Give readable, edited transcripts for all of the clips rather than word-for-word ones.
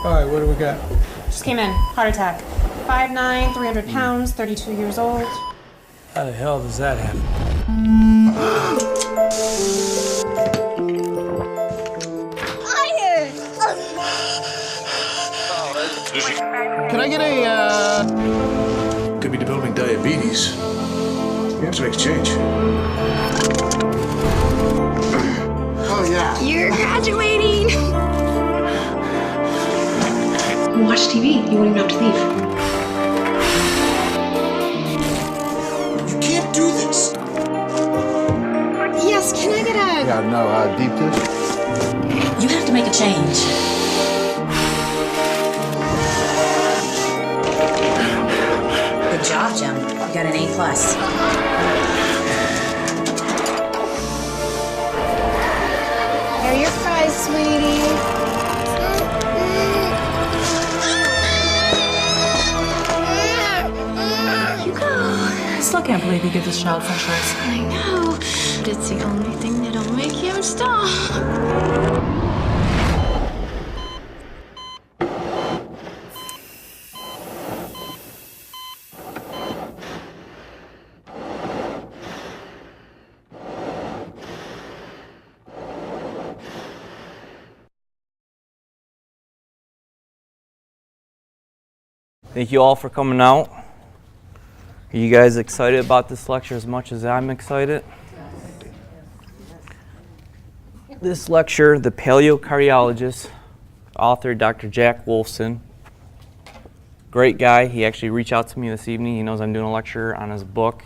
All right, what do we got? Just came in. Heart attack. 5'9", 300 pounds, 32 years old. How the hell does that happen? Can I get a, Could be developing diabetes. You have to make a change. Oh, yeah. You're graduating! Watch TV. You won't even have to leave. You can't do this. Yes, can I get a... Yeah, no, deep dish? You have to make a change. Good job, Jim. You got an A+. Here are your fries, sweetie. You go. I still can't believe you give this child french fries. I know, but it's the only thing that'll make him stop. Thank you all for coming out. Are you guys excited about this lecture as much as I'm excited? This lecture, the Paleo Cardiologist, author Dr. Jack Wolfson. Great guy. He actually reached out to me this evening. He knows I'm doing a lecture on his book.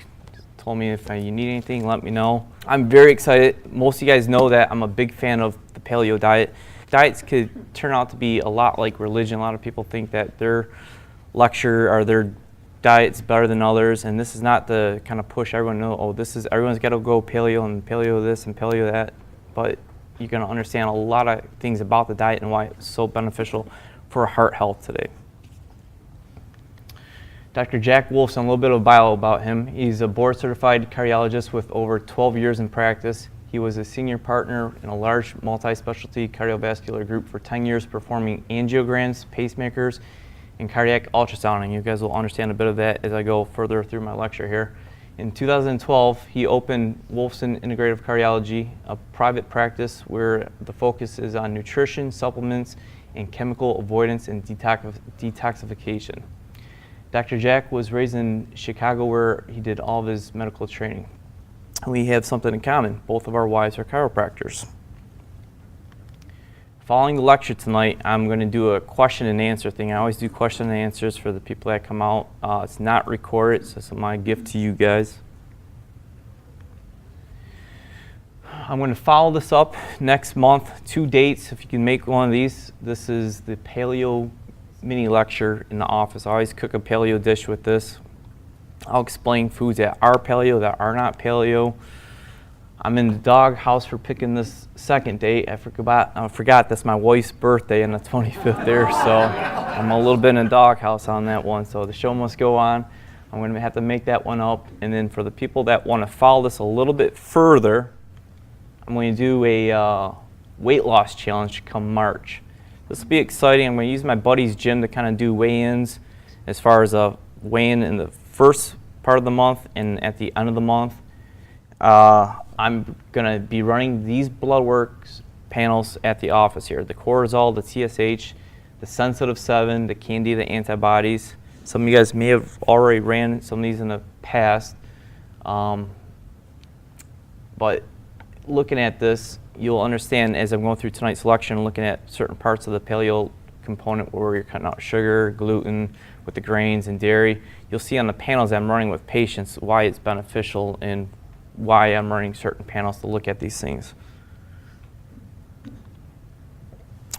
Told me if you need anything, let me know. I'm very excited. Most of you guys know that I'm a big fan of the paleo diet. Diets could turn out to be a lot like religion. A lot of people think that their lecture or their diet's better than others, and this is not the kind of push everyone to know, oh, this is, everyone's got to go paleo and paleo this and paleo that, but you're going to understand a lot of things about the diet and why it's so beneficial for heart health today. Dr. Jack Wolfson, a little bit of bio about him. He's a board-certified cardiologist with over 12 years in practice. He was a senior partner in a large multi-specialty cardiovascular group for 10 years performing angiograms, pacemakers, and cardiac ultrasounding. You guys will understand a bit of that as I go further through my lecture here. In 2012, he opened Wolfson Integrative Cardiology, a private practice where the focus is on nutrition, supplements, and chemical avoidance and detoxification. Dr. Jack was raised in Chicago where he did all of his medical training. We have something in common. Both of our wives are chiropractors. Following the lecture tonight, I'm going to do a question and answer thing. I always do question and answers for the people that come out. It's not recorded, so it's my gift to you guys. I'm going to follow this up next month. 2 dates, if you can make one of these. This is the paleo mini lecture in the office. I always cook a paleo dish with this. I'll explain foods that are paleo, that are not paleo. I'm in the dog house for picking this second date. I forgot that's my wife's birthday on the 25th there, so I'm a little bit in the dog house on that one. So the show must go on. I'm going to have to make that one up. And then for the people that want to follow this a little bit further, I'm going to do a weight loss challenge come March. This will be exciting. I'm going to use my buddy's gym to kind of do weigh-ins as far as weigh-in in the first part of the month and at the end of the month. I'm going to be running these blood works panels at the office here. The cortisol, the TSH, the sensitive 7, the Candida antibodies. Some of you guys may have already ran some of these in the past. But looking at this, you'll understand as I'm going through tonight's selection, looking at certain parts of the paleo component where you're cutting out sugar, gluten, with the grains and dairy. You'll see on the panels I'm running with patients why it's beneficial and why I'm running certain panels to look at these things.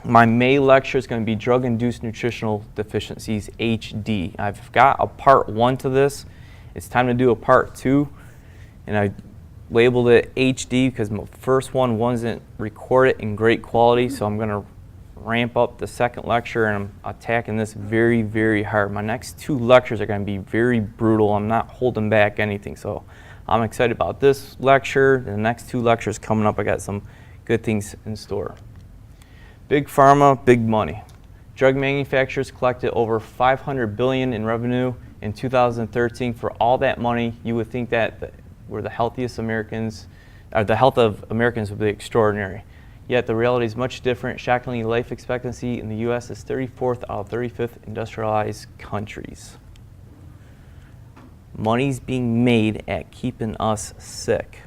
My May lecture is going to be drug-induced nutritional deficiencies, HD. I've got a part 1 to this. It's time to do a part 2, and I labeled it HD because my first one wasn't recorded in great quality, so I'm going to ramp up the second lecture, and I'm attacking this very, very hard. My next 2 lectures are going to be very brutal. I'm not holding back anything, so I'm excited about this lecture. The next 2 lectures coming up, I got some good things in store. Big pharma, big money. Drug manufacturers collected over $500 billion in revenue in 2013. For all that money, you would think that we're the healthiest Americans, or the health of Americans would be extraordinary. Yet the reality is much different. Shockingly, life expectancy in the U.S. is 34th out of 35th industrialized countries. Money's being made at keeping us sick.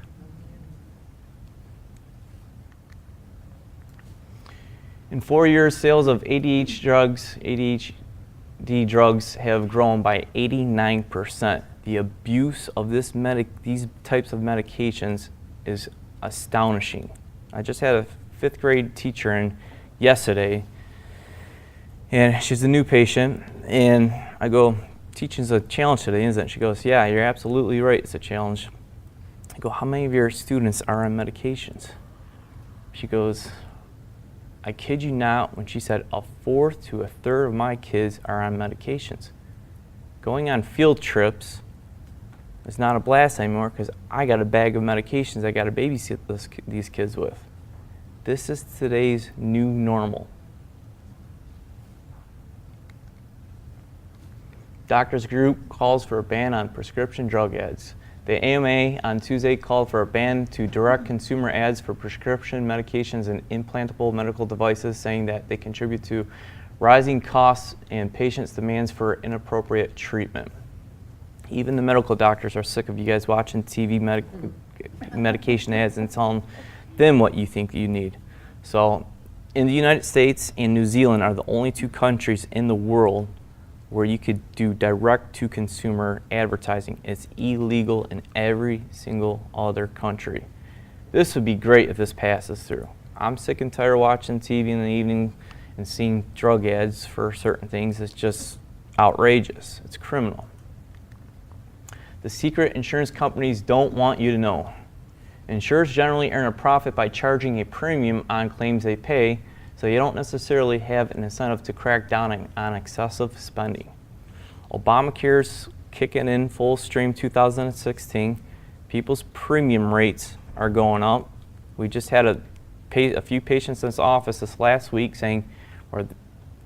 In 4 years, sales of ADHD drugs have grown by 89%. The abuse of these types of medications is astonishing. I just had a 5th grade teacher in yesterday, and she's a new patient, and I go, teaching's a challenge today, isn't it? She goes, yeah, you're absolutely right, it's a challenge. I go, how many of your students are on medications? She goes, I kid you not, when she said 1/4 to 1/3 of my kids are on medications. Going on field trips is not a blast anymore because I got a bag of medications I got to babysit these kids with. This is today's new normal. Doctors Group calls for a ban on prescription drug ads. The AMA on Tuesday called for a ban to direct consumer ads for prescription medications and implantable medical devices, saying that they contribute to rising costs and patients' demands for inappropriate treatment. Even the medical doctors are sick of you guys watching TV medication ads and telling them what you think you need. So, in the United States and New Zealand are the only 2 countries in the world where you could do direct-to-consumer advertising. It's illegal in every single other country. This would be great if this passes through. I'm sick and tired of watching TV in the evening and seeing drug ads for certain things. It's just outrageous. It's criminal. The secret insurance companies don't want you to know. Insurers generally earn a profit by charging a premium on claims they pay, so you don't necessarily have an incentive to crack down on excessive spending. Obamacare's kicking in full stream 2016. People's premium rates are going up. We just had a few patients in this office this last week saying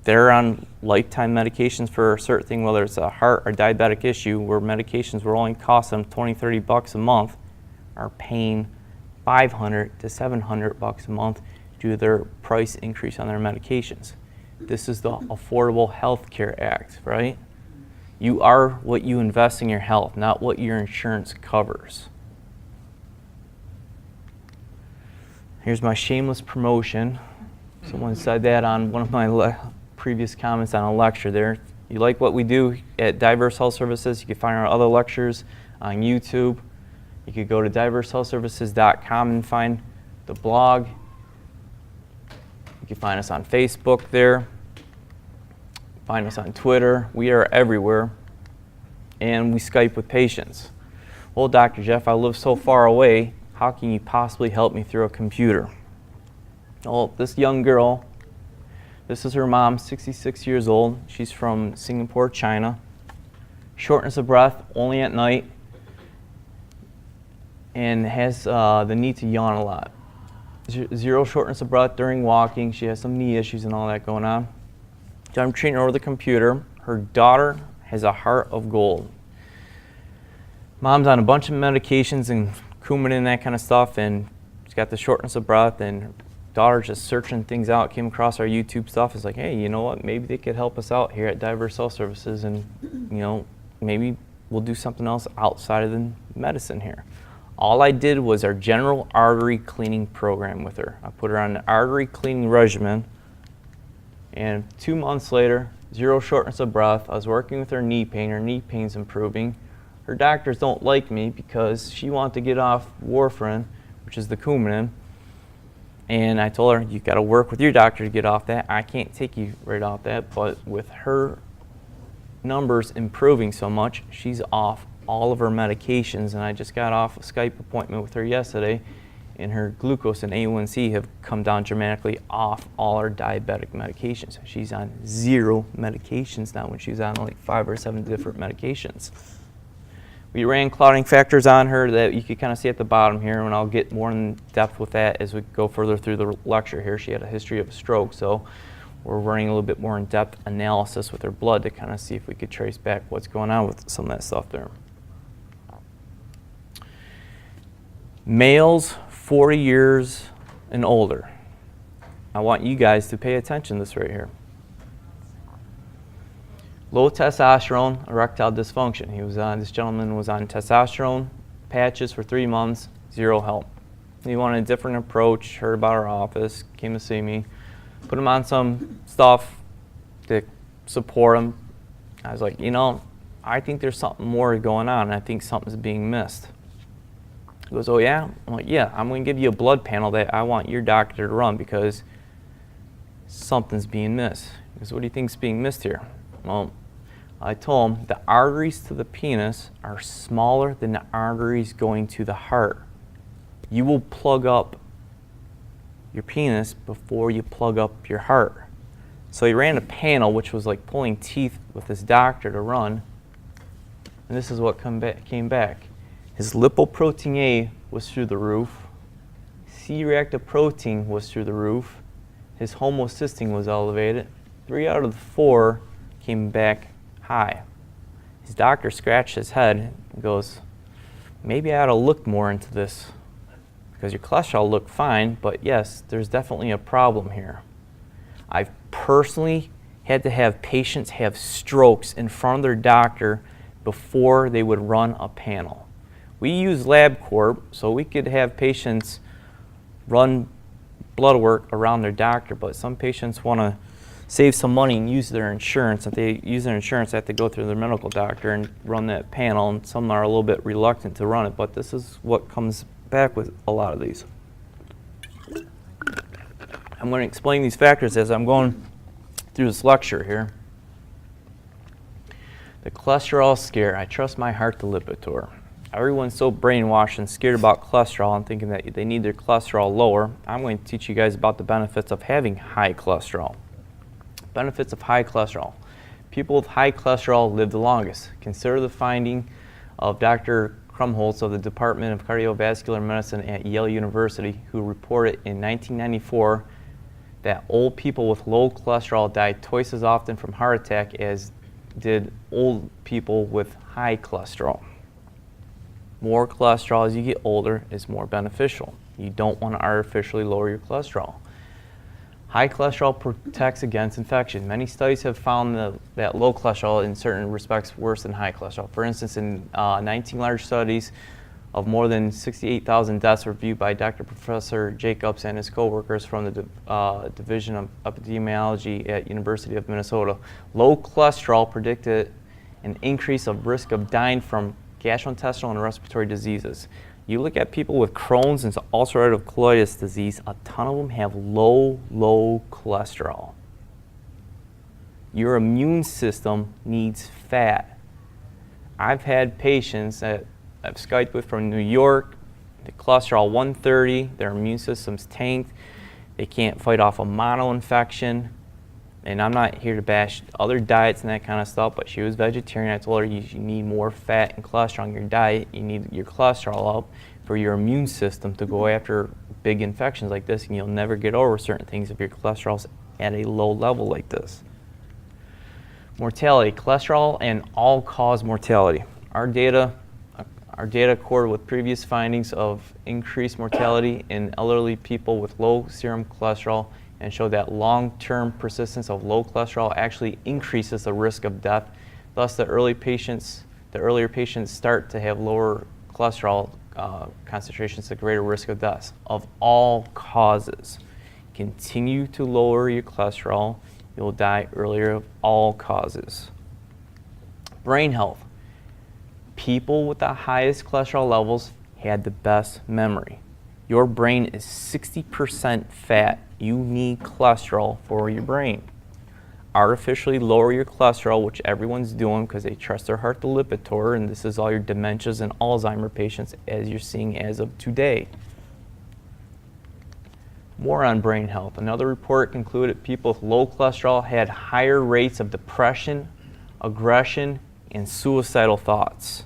they're on lifetime medications for a certain thing, whether it's a heart or diabetic issue, where medications were only costing them $20-30 a month, are paying $500 to $700 a month due to their price increase on their medications. This is the Affordable Health Care Act, right? You are what you invest in your health, not what your insurance covers. Here's my shameless promotion. Someone said that on one of my previous comments on a lecture there. You like what we do at Diverse Health Services, you can find our other lectures on YouTube. You could go to diversehealthservices.com and find the blog. You can find us on Facebook there. Find us on Twitter. We are everywhere. And we Skype with patients. Well, Dr. Jeff, I live so far away. How can you possibly help me through a computer? Well, this young girl, this is her mom, 66 years old. She's from Singapore, China. Shortness of breath, only at night. And has the need to yawn a lot. Zero shortness of breath during walking. She has some knee issues and all that going on. So I'm treating her over the computer. Her daughter has a heart of gold. Mom's on a bunch of medications and Coumadin and that kind of stuff, and she's got the shortness of breath, and her daughter's just searching things out, came across our YouTube stuff. It's like, hey, you know what? Maybe they could help us out here at Diverse Health Services, and maybe we'll do something else outside of the medicine here. All I did was our general artery cleaning program with her. I put her on an artery cleaning regimen, and 2 months later, zero shortness of breath. I was working with her knee pain. Her knee pain's improving. Her doctors don't like me because she wanted to get off warfarin, which is the Coumadin. And I told her, you got to work with your doctor to get off that. I can't take you right off that. But with her numbers improving so much, she's off all of her medications, and I just got off a Skype appointment with her yesterday, and her glucose and A1C have come down dramatically off all her diabetic medications. She's on 0 medications now when she's on like 5 or 7 different medications. We ran clotting factors on her that you can kind of see at the bottom here, and I'll get more in depth with that as we go further through the lecture here. She had a history of a stroke, so we're running a little bit more in-depth analysis with their blood to kind of see if we could trace back what's going on with some of that stuff there. Males 40 years and older. I want you guys to pay attention to this right here. Low testosterone, erectile dysfunction. This gentleman was on testosterone patches for 3 months, zero help. He wanted a different approach, heard about our office, came to see me, put him on some stuff to support him. I was like, I think there's something more going on, and I think something's being missed. He goes, oh yeah? I'm like, yeah, I'm going to give you a blood panel that I want your doctor to run because something's being missed. He goes, what do you think's being missed here? Well, I told him the arteries to the penis are smaller than the arteries going to the heart. You will plug up your penis before you plug up your heart. So he ran a panel, which was like pulling teeth with his doctor to run, and this is what came back. His lipoprotein A was through the roof, C-reactive protein was through the roof, his homocysteine was elevated. 3 out of the 4 came back high. His doctor scratched his head and goes, maybe I ought to look more into this because your cholesterol looked fine, but yes, there's definitely a problem here. I've personally had to have patients have strokes in front of their doctor before they would run a panel. We use LabCorp, so we could have patients run blood work around their doctor, but some patients want to save some money and use their insurance. If they use their insurance, they have to go through their medical doctor and run that panel, and some are a little bit reluctant to run it, but this is what comes back with a lot of these. I'm going to explain these factors as I'm going through this lecture here. The cholesterol scare. I trust my heart to Lipitor. Everyone's so brainwashed and scared about cholesterol and thinking that they need their cholesterol lower. I'm going to teach you guys about the benefits of having high cholesterol. Benefits of high cholesterol. People with high cholesterol live the longest. Consider the finding of Dr. Krumholtz of the Department of Cardiovascular Medicine at Yale University, who reported in 1994 that old people with low cholesterol died twice as often from heart attack as did old people with high cholesterol. More cholesterol as you get older is more beneficial. You don't want to artificially lower your cholesterol. High cholesterol protects against infection. Many studies have found that low cholesterol in certain respects worse than high cholesterol. For instance, in 19 large studies of more than 68,000 deaths reviewed by Dr. Professor Jacobs and his co-workers from the Division of Epidemiology at University of Minnesota, low cholesterol predicted an increase of risk of dying from gastrointestinal and respiratory diseases. You look at people with Crohn's and ulcerative colitis disease, a ton of them have low cholesterol. Your immune system needs fat. I've had patients that I've Skyped with from New York, the cholesterol 130, their immune system's tanked, they can't fight off a mono infection, and I'm not here to bash other diets and that kind of stuff, but she was vegetarian. I told her you need more fat and cholesterol in your diet. You need your cholesterol up for your immune system to go after big infections like this, and you'll never get over certain things if your cholesterol's at a low level like this. Mortality, cholesterol and all-cause mortality. Our data accorded with previous findings of increased mortality in elderly people with low serum cholesterol and show that long-term persistence of low cholesterol actually increases the risk of death. Thus, the earlier patients start to have lower cholesterol concentrations, the greater risk of death of all causes. Continue to lower your cholesterol, you'll die earlier of all causes. Brain health. People with the highest cholesterol levels had the best memory. Your brain is 60% fat. You need cholesterol for your brain. Artificially lower your cholesterol, which everyone's doing because they trust their heart to Lipitor, and this is all your dementias and Alzheimer patients as you're seeing as of today. More on brain health. Another report concluded people with low cholesterol had higher rates of depression, aggression, and suicidal thoughts.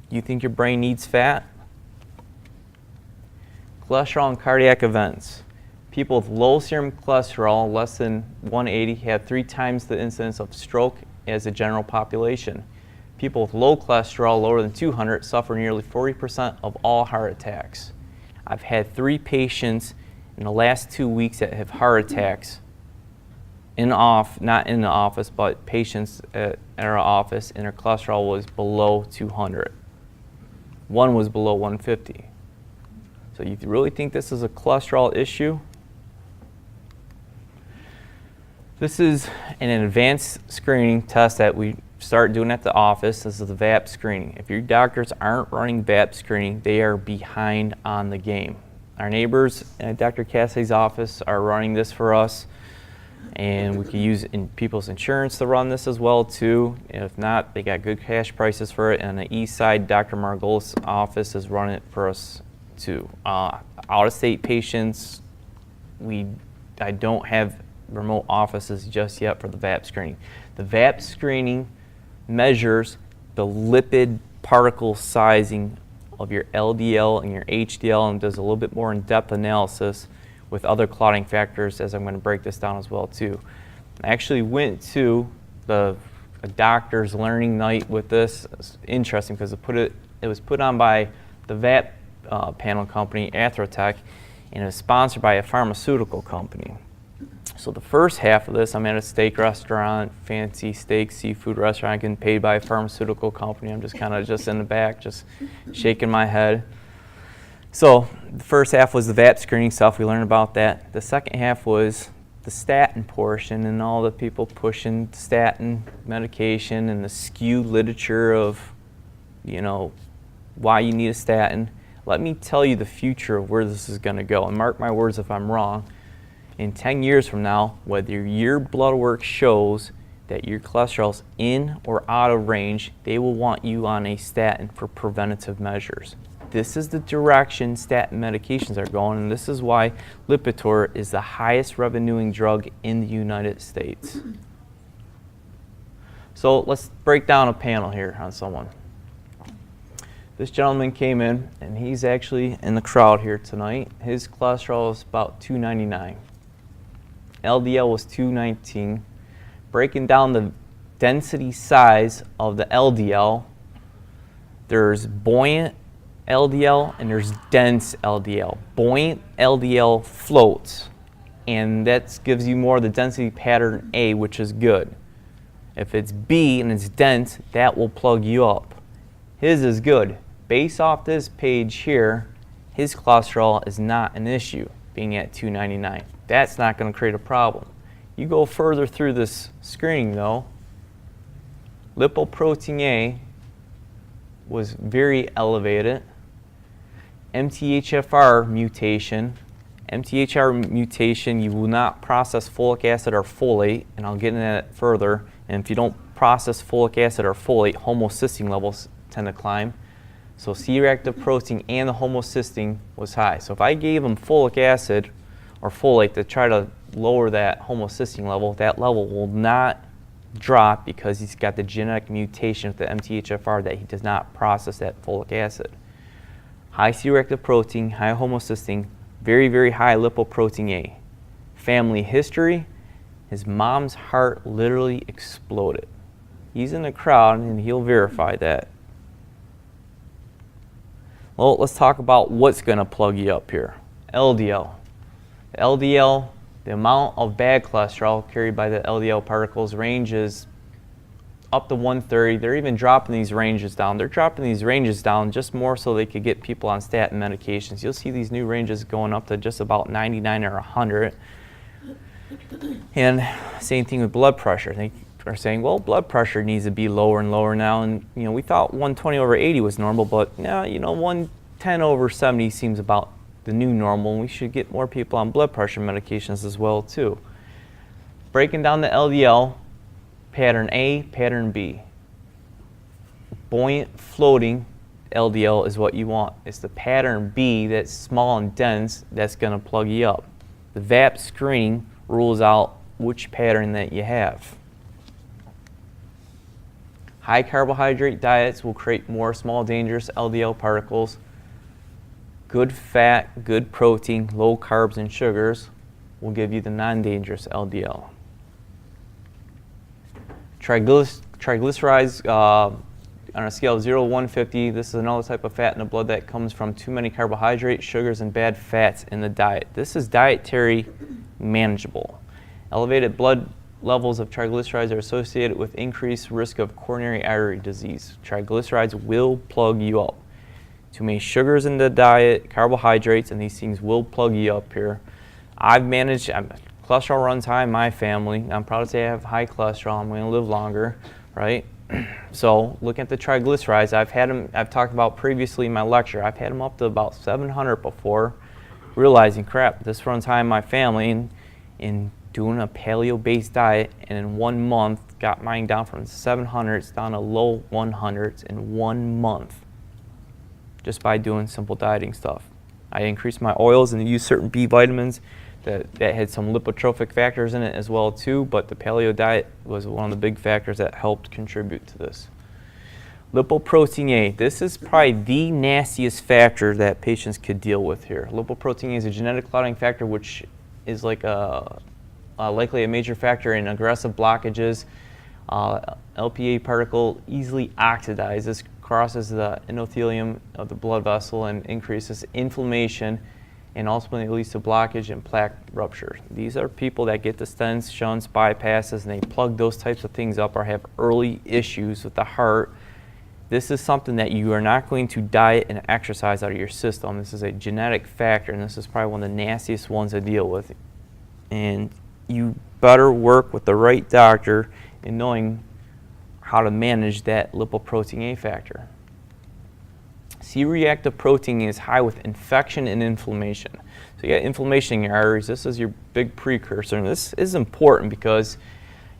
You think your brain needs fat? Cholesterol and cardiac events. People with low serum cholesterol, less than 180, have 3 times the incidence of stroke as the general population. People with low cholesterol, lower than 200, suffer nearly 40% of all heart attacks. I've had 3 patients in the last 2 weeks that have heart attacks not in the office, but patients at our office, and their cholesterol was below 200. One was below 150. So you really think this is a cholesterol issue? This is an advanced screening test that we start doing at the office. This is the VAP screening. If your doctors aren't running VAP screening, they are behind on the game. Our neighbors at Dr. Cassidy's office are running this for us, and we can use people's insurance to run this as well too. If not, they got good cash prices for it. And on the east side, Dr. Margolis' office is running it for us too. Out-of-state patients, I don't have remote offices just yet for the VAP screening. The VAP screening measures the lipid particle sizing of your LDL and your HDL and does a little bit more in-depth analysis with other clotting factors, as I'm going to break this down as well too. I actually went to a doctor's learning night with this. It's interesting because it was put on by the VAP panel company, Athrotech, and it was sponsored by a pharmaceutical company. So the first half of this, I'm at a steak restaurant, fancy steak, seafood restaurant, getting paid by a pharmaceutical company. I'm just kind of just in the back, just shaking my head. So the first half was the VAP screening stuff. We learned about that. The second half was the statin portion and all the people pushing statin medication and the skewed literature of, why you need a statin. Let me tell you the future of where this is going to go. And mark my words if I'm wrong. In 10 years from now, whether your blood work shows that your cholesterol's in or out of range, they will want you on a statin for preventative measures. This is the direction statin medications are going, and this is why Lipitor is the highest revenuing drug in the United States. So let's break down a panel here on someone. This gentleman came in, and he's actually in the crowd here tonight. His cholesterol is about 299. LDL was 219. Breaking down the density size of the LDL, there's buoyant LDL and there's dense LDL. Buoyant LDL floats, and that gives you more of the density pattern A, which is good. If it's B and it's dense, that will plug you up. His is good. Based off this page here, his cholesterol is not an issue, being at 299. That's not going to create a problem. You go further through this screening though, lipoprotein A was very elevated. MTHFR mutation. MTHFR mutation, you will not process folic acid or folate, and I'll get into that further. And if you don't process folic acid or folate, homocysteine levels tend to climb. So C-reactive protein and the homocysteine was high. So if I gave him folic acid or folate to try to lower that homocysteine level, that level will not drop because he's got the genetic mutation with the MTHFR that he does not process that folic acid. High C-reactive protein, high homocysteine, very, very high lipoprotein A. Family history, his mom's heart literally exploded. He's in the crowd and he'll verify that. Well, let's talk about what's going to plug you up here. LDL. The LDL, the amount of bad cholesterol carried by the LDL particles ranges up to 130. They're even dropping these ranges down. They're dropping these ranges down just more so they could get people on statin medications. You'll see these new ranges going up to just about 99 or 100. And same thing with blood pressure. They are saying, well, blood pressure needs to be lower and lower now. And we thought 120 over 80 was normal, but yeah, 110 over 70 seems about the new normal, and we should get more people on blood pressure medications as well too. Breaking down the LDL, pattern A, pattern B. Buoyant floating LDL is what you want. It's the pattern B that's small and dense that's going to plug you up. The VAP screening rules out which pattern that you have. High carbohydrate diets will create more small dangerous LDL particles. Good fat, good protein, low carbs and sugars will give you the non-dangerous LDL. Triglycerides, on a scale of 0 to 150, this is another type of fat in the blood that comes from too many carbohydrates, sugars, and bad fats in the diet. This is dietary manageable. Elevated blood levels of triglycerides are associated with increased risk of coronary artery disease. Triglycerides will plug you up. Too many sugars in the diet, carbohydrates, and these things will plug you up here. Cholesterol runs high in my family. I'm proud to say I have high cholesterol. I'm going to live longer, right? So look at the triglycerides. I've talked about previously in my lecture, I've had them up to about 700 before, realizing, crap, this runs high in my family, and in doing a paleo-based diet, and in 1 month, got mine down from 700s down to low 100s in 1 month, just by doing simple dieting stuff. I increased my oils and used certain B vitamins that had some lipotrophic factors in it as well too, but the paleo diet was one of the big factors that helped contribute to this. Lipoprotein A, this is probably the nastiest factor that patients could deal with here. Lipoprotein A is a genetic clotting factor which is like likely a major factor in aggressive blockages. LPA particle easily oxidizes, crosses the endothelium of the blood vessel and increases inflammation, and ultimately leads to blockage and plaque rupture. These are people that get the stents, shunts, bypasses, and they plug those types of things up or have early issues with the heart. This is something that you are not going to diet and exercise out of your system. This is a genetic factor, and this is probably one of the nastiest ones to deal with. And you better work with the right doctor in knowing how to manage that lipoprotein A factor. C-reactive protein is high with infection and inflammation. So you got inflammation in your arteries. This is your big precursor, and this is important because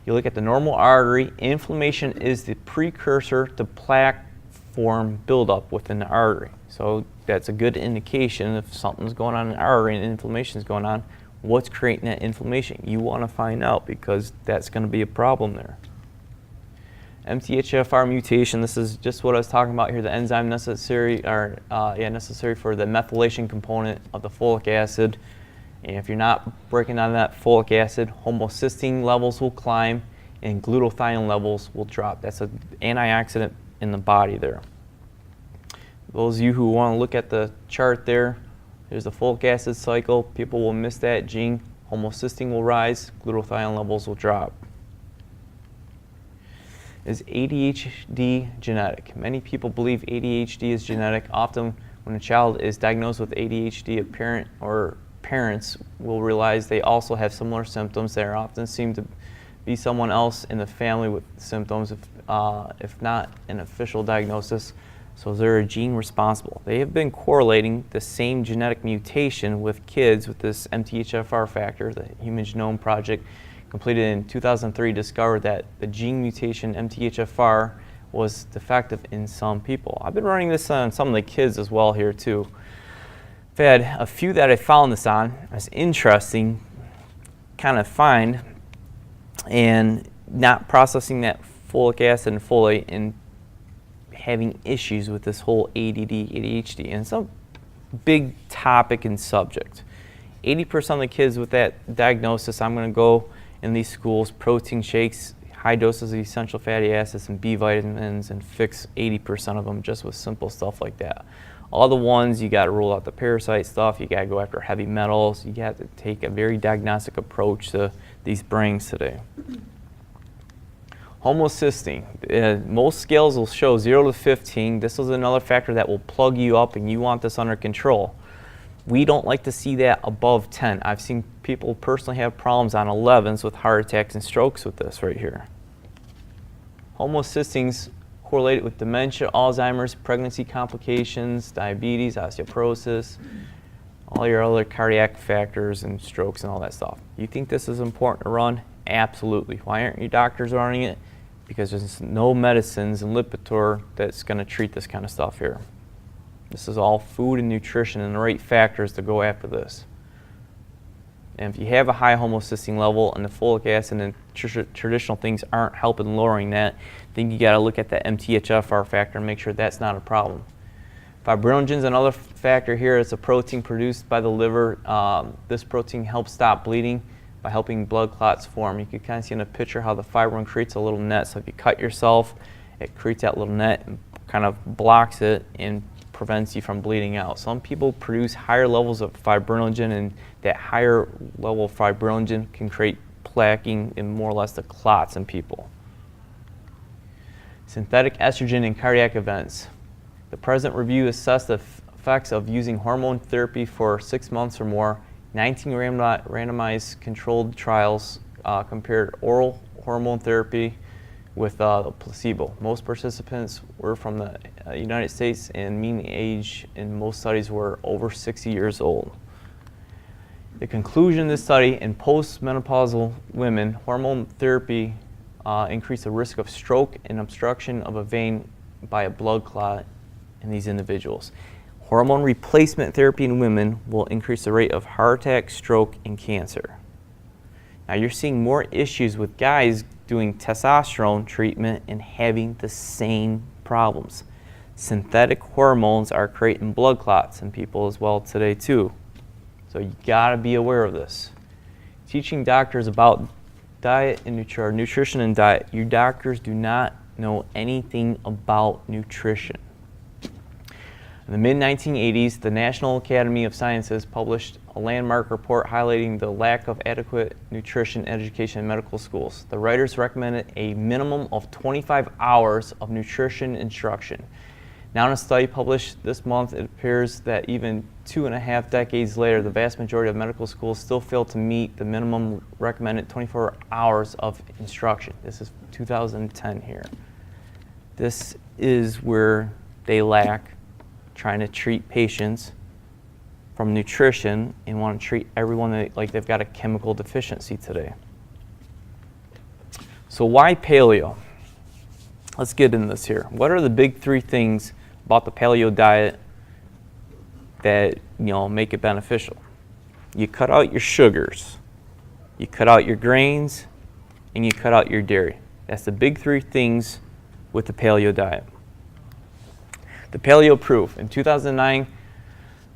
you look at the normal artery, inflammation is the precursor to plaque form buildup within the artery. So that's a good indication if something's going on in the artery and inflammation is going on, what's creating that inflammation. You want to find out because that's going to be a problem there. MTHFR mutation, this is just what I was talking about here, the enzyme necessary for the methylation component of the folic acid. And if you're not breaking down that folic acid, homocysteine levels will climb and glutathione levels will drop. That's an antioxidant in the body there. Those of you who want to look at the chart there, there's the folic acid cycle. People will miss that gene. Homocysteine will rise, glutathione levels will drop. Is ADHD genetic? Many people believe ADHD is genetic. Often when a child is diagnosed with ADHD, a parent or parents will realize they also have similar symptoms. There often seem to be someone else in the family with symptoms, if not an official diagnosis. So is there a gene responsible? They have been correlating the same genetic mutation with kids with this MTHFR factor. The Human Genome Project, completed in 2003, discovered that the gene mutation MTHFR was defective in some people. I've been running this on some of the kids as well here too. I've had a few that I found this on. It's interesting, kind of find, and not processing that folic acid and folate and having issues with this whole ADD, ADHD. And it's a big topic and subject. 80% of the kids with that diagnosis, I'm going to go in these schools, protein shakes, high doses of essential fatty acids and B vitamins, and fix 80% of them just with simple stuff like that. All the ones, you got to rule out the parasite stuff, you got to go after heavy metals, you have to take a very diagnostic approach to these brains today. Homocysteine. Most scales will show 0 to 15. This is another factor that will plug you up, and you want this under control. We don't like to see that above 10. I've seen people personally have problems on 11s with heart attacks and strokes with this right here. Homocysteines correlated with dementia, Alzheimer's, pregnancy complications, diabetes, osteoporosis, all your other cardiac factors and strokes and all that stuff. You think this is important to run? Absolutely. Why aren't your doctors running it? Because there's no medicines in Lipitor that's going to treat this kind of stuff here. This is all food and nutrition and the right factors to go after this. And if you have a high homocysteine level and the folic acid and traditional things aren't helping lowering that, then you got to look at that MTHFR factor and make sure that's not a problem. Fibrinogen's another factor here is a protein produced by the liver. This protein helps stop bleeding by helping blood clots form. You can kind of see in a picture how the fibrin creates a little net. So if you cut yourself, it creates that little net and kind of blocks it and prevents you from bleeding out. Some people produce higher levels of fibrinogen, and that higher level of fibrinogen can create plaquing and more or less the clots in people. Synthetic estrogen in cardiac events. The present review assessed the effects of using hormone therapy for 6 months or more. 19 randomized controlled trials compared oral hormone therapy with placebo. Most participants were from the United States, and mean age in most studies were over 60 years old. The conclusion of this study: in postmenopausal women, hormone therapy increased the risk of stroke and obstruction of a vein by a blood clot in these individuals. Hormone replacement therapy in women will increase the rate of heart attack, stroke, and cancer. Now you're seeing more issues with guys doing testosterone treatment and having the same problems. Synthetic hormones are creating blood clots in people as well today too. So you gotta be aware of this. Teaching doctors about diet and nutrition and diet. Your doctors do not know anything about nutrition. In the mid-1980s, the National Academy of Sciences published a landmark report highlighting the lack of adequate nutrition education in medical schools. The writers recommended a minimum of 25 hours of nutrition instruction. Now in a study published this month, it appears that even 2.5 decades later, the vast majority of medical schools still fail to meet the minimum recommended 24 hours of instruction. This is 2010 here. This is where they lack, trying to treat patients from nutrition and want to treat everyone like they've got a chemical deficiency today. So why paleo? Let's get into this here. What are the big 3 things about the paleo diet that make it beneficial? You cut out your sugars, you cut out your grains, and you cut out your dairy. That's the big 3 things with the paleo diet. The paleo proof. In 2009,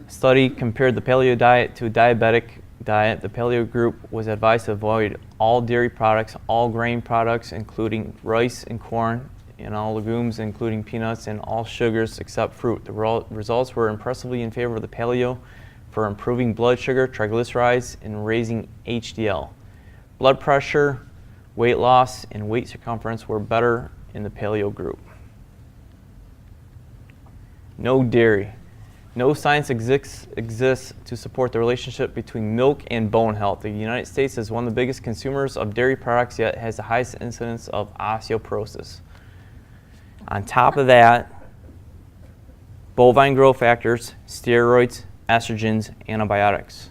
a study compared the paleo diet to a diabetic diet. The paleo group was advised to avoid all dairy products, all grain products, including rice and corn, and all legumes, including peanuts, and all sugars except fruit. The results were impressively in favor of the paleo for improving blood sugar, triglycerides, and raising HDL. Blood pressure, weight loss, and waist circumference were better in the paleo group. No dairy. No science exists to support the relationship between milk and bone health. The United States is one of the biggest consumers of dairy products, yet has the highest incidence of osteoporosis. On top of that, bovine growth factors, steroids, estrogens, antibiotics.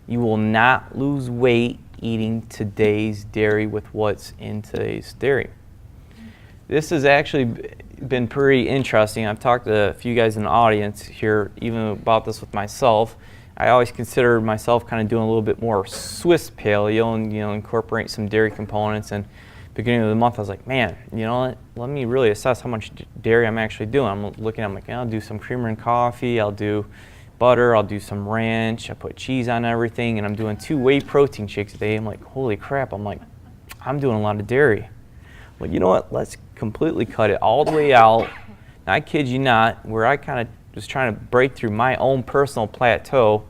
You will not lose weight eating today's dairy with what's in today's dairy. This has actually been pretty interesting. I've talked to a few guys in the audience here even about this with myself. I always consider myself kind of doing a little bit more Swiss paleo and incorporate some dairy components. And beginning of the month I was like, man, let me really assess how much dairy I'm actually doing. I'm looking, I'm like, I'll do some creamer and coffee, I'll do butter, I'll do some ranch, I put cheese on everything, and I'm doing 2 whey protein shakes a day. I'm like, holy crap, I'm doing a lot of dairy. Well, you know what, let's completely cut it all the way out. And I kid you not, where I kind of was trying to break through my own personal plateau,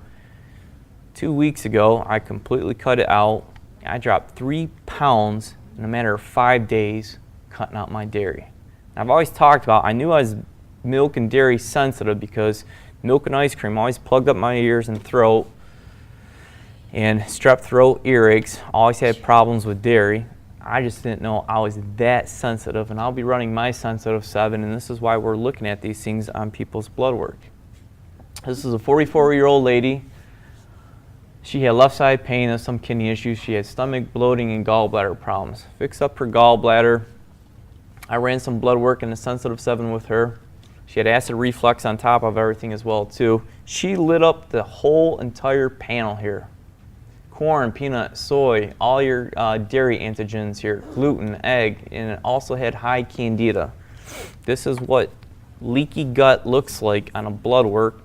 2 weeks ago, I completely cut it out. I dropped 3 pounds in a matter of 5 days cutting out my dairy. Now, I've always talked about, I knew I was milk and dairy sensitive because milk and ice cream always plugged up my ears and throat, and strep throat, earaches, always had problems with dairy. I just didn't know I was that sensitive, and I'll be running my sensitive 7, and this is why we're looking at these things on people's blood work. This is a 44-year-old lady. She had left side pain and some kidney issues. She had stomach bloating and gallbladder problems. Fixed up her gallbladder. I ran some blood work in a sensitive 7 with her. She had acid reflux on top of everything as well too. She lit up the whole entire panel here. Corn, peanut, soy, all your dairy antigens here, gluten, egg, and it also had high candida. This is what leaky gut looks like on a blood work.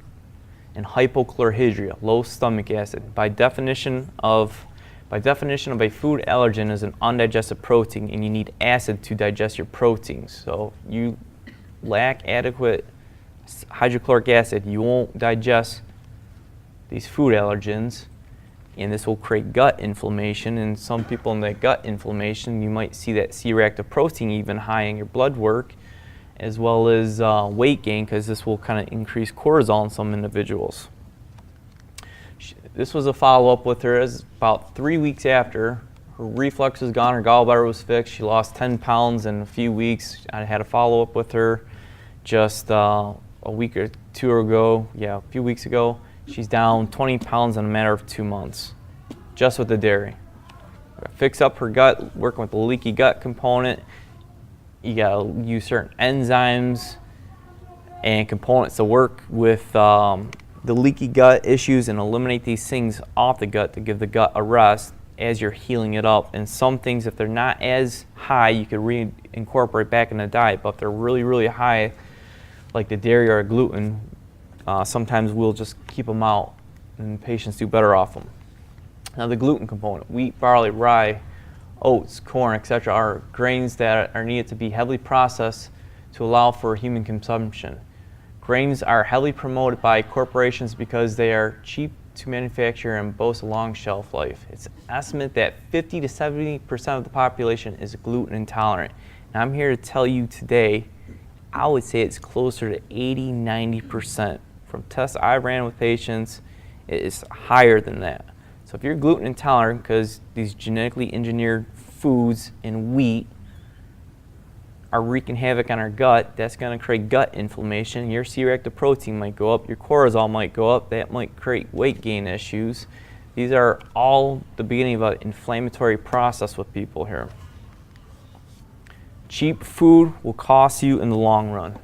and hypochlorhydria, low stomach acid. By definition of a food allergen is an undigested protein, and you need acid to digest your proteins. So if you lack adequate hydrochloric acid, you won't digest these food allergens, and this will create gut inflammation. And some people in that gut inflammation, you might see that C-reactive protein even high in your blood work, as well as weight gain, because this will kind of increase cortisol in some individuals. This was a follow-up with her as about 3 weeks after. Her reflux was gone, her gallbladder was fixed. She lost 10 pounds in a few weeks. I had a follow-up with her just a week or two ago. Yeah, a few weeks ago. She's down 20 pounds in a matter of 2 months, just with the dairy. Fix up her gut, working with the leaky gut component. You gotta use certain enzymes and components to work with the leaky gut issues and eliminate these things off the gut to give the gut a rest as you're healing it up. And some things, if they're not as high, you could reincorporate back in the diet. But if they're really, really high, like the dairy or gluten, sometimes we'll just keep them out, and patients do better off them. Now the gluten component, wheat, barley, rye, oats, corn, etc. are grains that are needed to be heavily processed to allow for human consumption. Grains are heavily promoted by corporations because they are cheap to manufacture and boast a long shelf life. It's estimated that 50 to 70% of the population is gluten intolerant. And I'm here to tell you today, I would say it's closer to 80–90%. From tests I ran with patients, it is higher than that. So if you're gluten intolerant, because these genetically engineered foods and wheat are wreaking havoc on our gut, that's going to create gut inflammation. Your C-reactive protein might go up, your cortisol might go up, that might create weight gain issues. These are all the beginning of an inflammatory process with people here. Cheap food will cost you in the long run.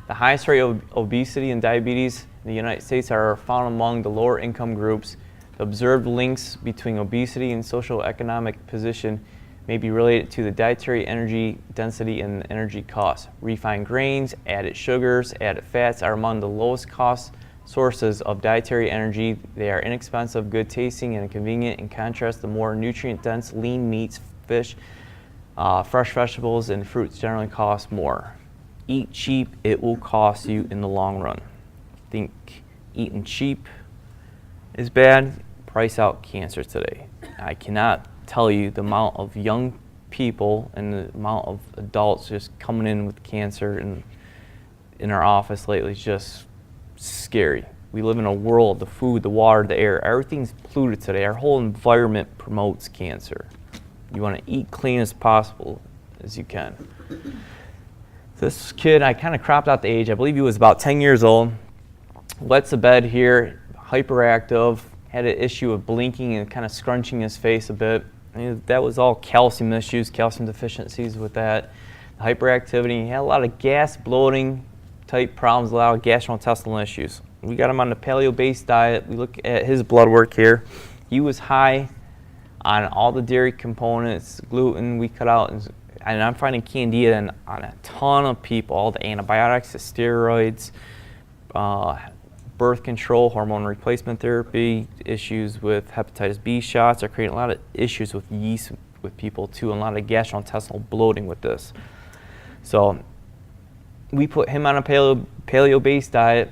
The highest rate of obesity and diabetes in the United States are found among the lower income groups. The observed links between obesity and socioeconomic position may be related to the dietary energy density and energy costs. Refined grains, added sugars, added fats are among the lowest cost sources of dietary energy. They are inexpensive, good tasting, and convenient. In contrast, the more nutrient dense lean meats, fish, fresh vegetables, and fruits generally cost more. Eat cheap, it will cost you in the long run. Think eating cheap is bad, price out cancer today. I cannot tell you the amount of young people and the amount of adults just coming in with cancer in our office lately is just scary. We live in a world, the food, the water, the air, everything's polluted today. Our whole environment promotes cancer. You want to eat clean as possible as you can. This kid, I kind of cropped out the age. I believe he was about 10 years old. Wets the bed here, hyperactive, had an issue of blinking and kind of scrunching his face a bit. And that was all calcium issues, calcium deficiencies with that. The hyperactivity, he had a lot of gas, bloating type problems, a lot of gastrointestinal issues. We got him on the paleo-based diet. We look at his blood work here. He was high on all the dairy components, gluten we cut out, and I'm finding candida on a ton of people, all the antibiotics, the steroids, birth control, hormone replacement therapy, issues with hepatitis B shots are creating a lot of issues with yeast with people too, and a lot of gastrointestinal bloating with this. So we put him on a paleo-based diet,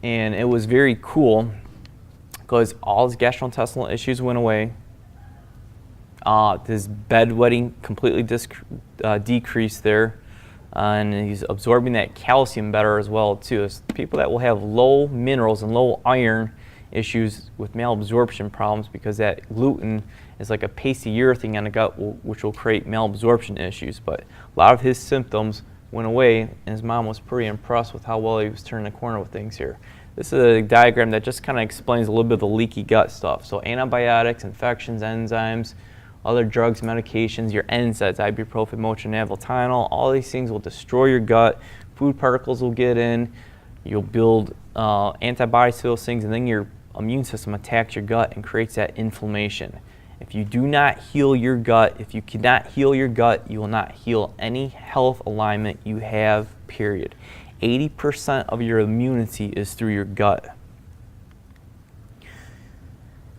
and it was very cool because all his gastrointestinal issues went away. His bedwetting completely decreased there, and he's absorbing that calcium better as well too. It's people that will have low minerals and low iron issues with malabsorption problems, because that gluten is like a pasty urethane on the gut, which will create malabsorption issues. But a lot of his symptoms went away, and his mom was pretty impressed with how well he was turning the corner with things here. This is a diagram that just kind of explains a little bit of the leaky gut stuff. So antibiotics, infections, enzymes, other drugs, medications, your NSAIDs, ibuprofen, Motrin, Tylenol, all these things will destroy your gut. Food particles will get in. You'll build antibodies to those things, and then your immune system attacks your gut and creates that inflammation. If you do not heal your gut, if you cannot heal your gut, you will not heal any health alignment you have, period. 80% of your immunity is through your gut.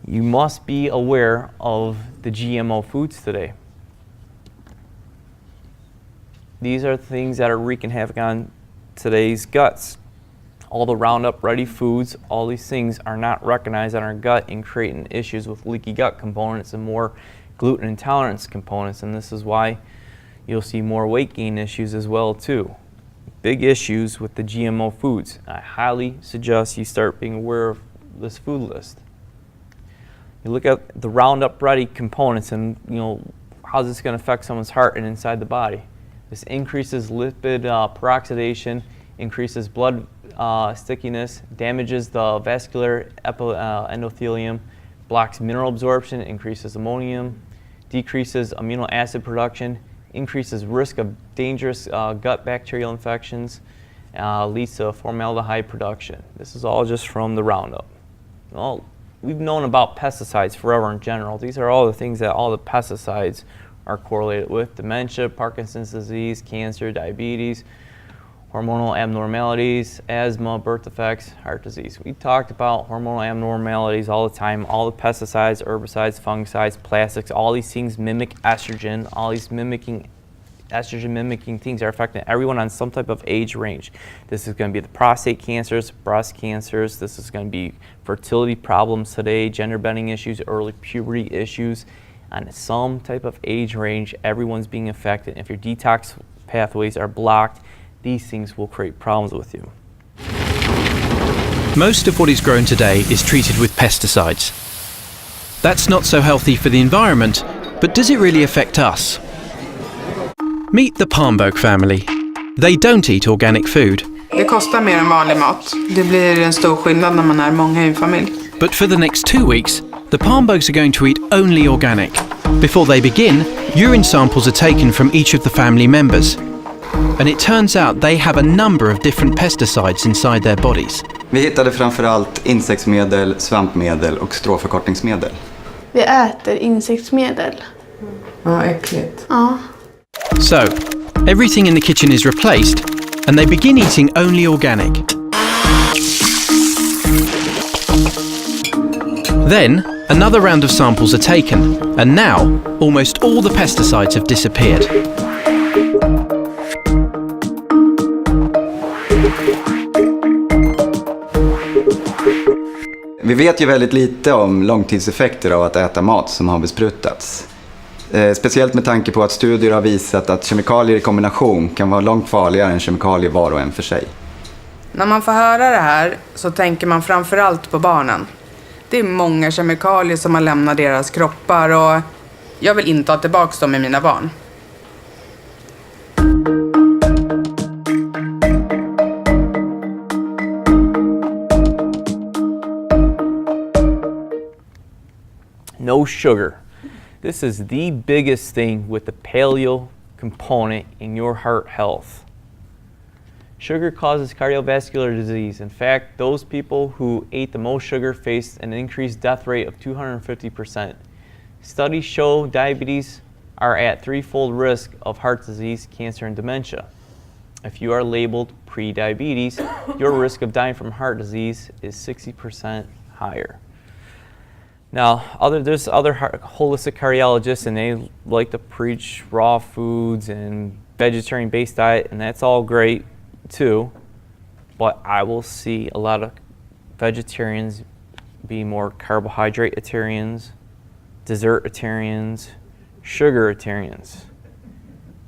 You must be aware of the GMO foods today. These are things that are wreaking havoc on today's guts. All the Roundup Ready foods, all these things are not recognized in our gut and creating issues with leaky gut components and more gluten intolerance components, and this is why you'll see more weight gain issues as well too. Big issues with the GMO foods. I highly suggest you start being aware of this food list. You look at the Roundup Ready components and how's this going to affect someone's heart and inside the body. This increases lipid peroxidation, increases blood stickiness, damages the vascular endothelium, blocks mineral absorption, increases ammonium, decreases amino acid production, increases risk of dangerous gut bacterial infections, leads to formaldehyde production. This is all just from the Roundup. Well, we've known about pesticides forever in general. These are all the things that all the pesticides are correlated with: dementia, Parkinson's disease, cancer, diabetes, hormonal abnormalities, asthma, birth defects, heart disease. We talked about hormonal abnormalities all the time. All the pesticides, herbicides, fungicides, plastics, all these things mimic estrogen. All these estrogen mimicking things are affecting everyone on some type of age range. This is going to be the prostate cancers, breast cancers. This is going to be fertility problems today, gender bending issues, early puberty issues. On some type of age range, everyone's being affected. If your detox pathways are blocked, these things will create problems with you. Most of what is grown today is treated with pesticides. That's not so healthy for the environment, but does it really affect us? Meet the Palmbok family. They don't eat organic food. Det kostar mer än vanlig mat. Det blir en stor skillnad när man är många i en familj. But for the next 2 weeks, the Palmboks are going to eat only organic. Before they begin, urine samples are taken from each of the family members. And it turns out they have a number of different pesticides inside their bodies. Vi hittade framförallt insektsmedel, svampmedel och stråförkortningsmedel. Vi äter insektsmedel. Ja, äckligt. Ja. So, everything in the kitchen is replaced, and they begin eating only organic. Then, another round of samples are taken, and now, almost all the pesticides have disappeared. Vi vet ju väldigt lite om långtidseffekter av att äta mat som har besprutats. Speciellt med tanke på att studier har visat att kemikalier i kombination kan vara långt farligare än kemikalier var och en för sig. När man får höra det här så tänker man framförallt på barnen. Det är många kemikalier som har lämnat deras kroppar och jag vill inte ha tillbaka dem i mina barn. No sugar. This is the biggest thing with the paleo component in your heart health. Sugar causes cardiovascular disease. In fact, those people who ate the most sugar faced an increased death rate of 250%. Studies show diabetes are at 3-fold risk of heart disease, cancer, and dementia. If you are labeled pre-diabetes, your risk of dying from heart disease is 60% higher. Now, there's other holistic cardiologists, and they like to preach raw foods and vegetarian-based diet, and that's all great too. But I will see a lot of vegetarians be more carbohydrate-atarians, dessert-atarians, sugar-atarians.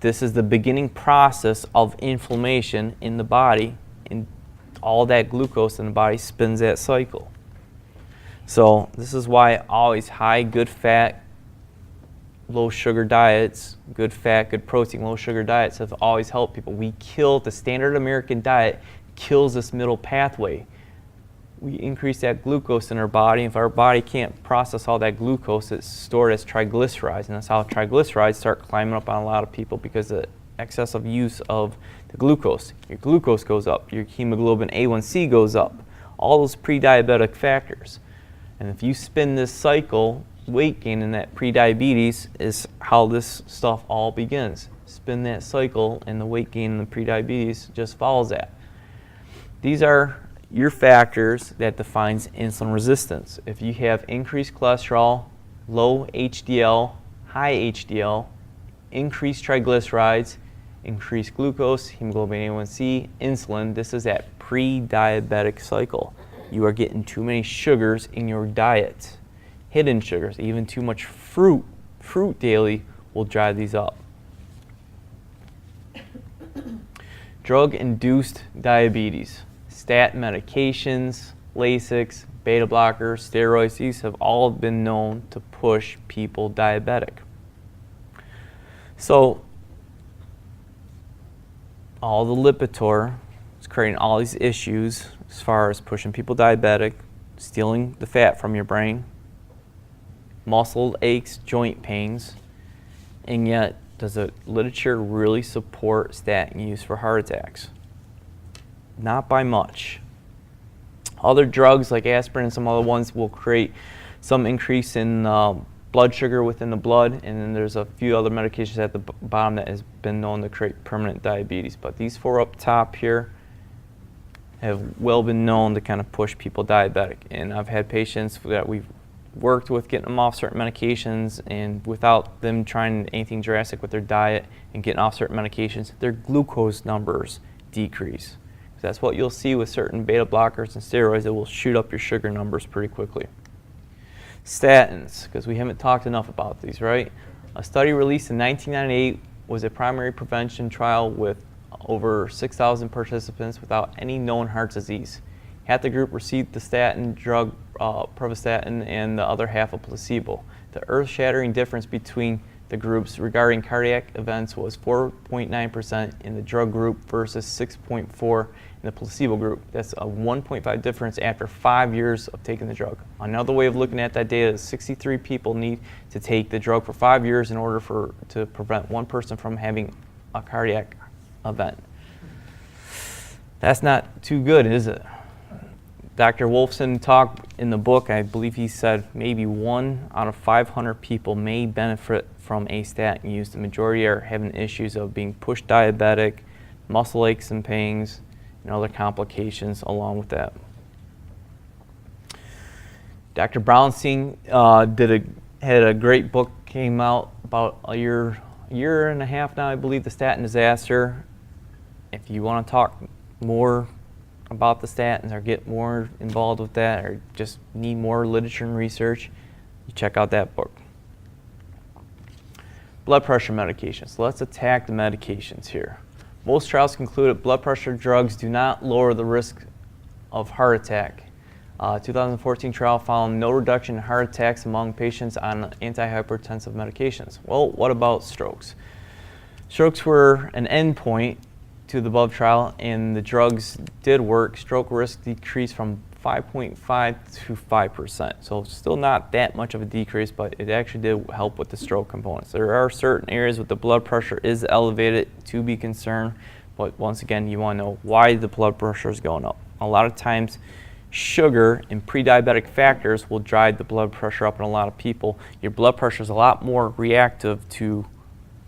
This is the beginning process of inflammation in the body, and all that glucose in the body spins that cycle. So this is why always high, good fat, low sugar diets, good fat, good protein, low sugar diets have always helped people. We kill, the standard American diet kills this middle pathway. We increase that glucose in our body. If our body can't process all that glucose, it's stored as triglycerides, and that's how triglycerides start climbing up on a lot of people because of excessive use of the glucose. Your glucose goes up, your hemoglobin A1C goes up, all those pre-diabetic factors. And if you spin this cycle, weight gain in that pre-diabetes is how this stuff all begins. Spin that cycle, and the weight gain in the pre-diabetes just follows that. These are your factors that defines insulin resistance. If you have increased cholesterol, low HDL, high HDL, increased triglycerides, increased glucose, hemoglobin A1C, insulin, this is that pre-diabetic cycle. You are getting too many sugars in your diet. Hidden sugars, even too much fruit daily will drive these up. Drug-induced diabetes. Statin medications, Lasix, beta blockers, steroids, these have all been known to push people diabetic. So, all the Lipitor is creating all these issues as far as pushing people diabetic, stealing the fat from your brain, muscle aches, joint pains, and yet does the literature really support statin use for heart attacks? Not by much. Other drugs like aspirin and some other ones will create some increase in blood sugar within the blood, and then there's a few other medications at the bottom that has been known to create permanent diabetes. But these four up top here have well been known to kind of push people diabetic. And I've had patients that we've worked with getting them off certain medications, and without them trying anything drastic with their diet and getting off certain medications, their glucose numbers decrease. That's what you'll see with certain beta blockers and steroids, that will shoot up your sugar numbers pretty quickly. Statins, because we haven't talked enough about these, right? A study released in 1998 was a primary prevention trial with over 6,000 participants without any known heart disease. Half the group received the statin drug, pravastatin, and the other half a placebo. The earth-shattering difference between the groups regarding cardiac events was 4.9% in the drug group versus 6.4% in the placebo group. That's a 1.5 difference after 5 years of taking the drug. Another way of looking at that data is 63 people need to take the drug for 5 years in order to prevent one person from having a cardiac event. That's not too good, is it? Dr. Wolfson talked in the book, I believe he said maybe 1 out of 500 people may benefit from a statin use. The majority are having issues of being pushed diabetic, muscle aches and pains, and other complications along with that. Dr. Brownstein had a great book, came out about a year and a half now, I believe, The Statin Disaster. If you want to talk more about the statins or get more involved with that, or just need more literature and research, you check out that book. Blood pressure medications. So let's attack the medications here. Most trials conclude that blood pressure drugs do not lower the risk of heart attack. 2014 trial found no reduction in heart attacks among patients on antihypertensive medications. Well, what about strokes? Strokes were an endpoint to the above trial, and the drugs did work. Stroke risk decreased from 5.5 to 5%. So still not that much of a decrease, but it actually did help with the stroke components. There are certain areas where the blood pressure is elevated to be concerned, but once again, you want to know why the blood pressure is going up. A lot of times, sugar and pre-diabetic factors will drive the blood pressure up in a lot of people. Your blood pressure is a lot more reactive to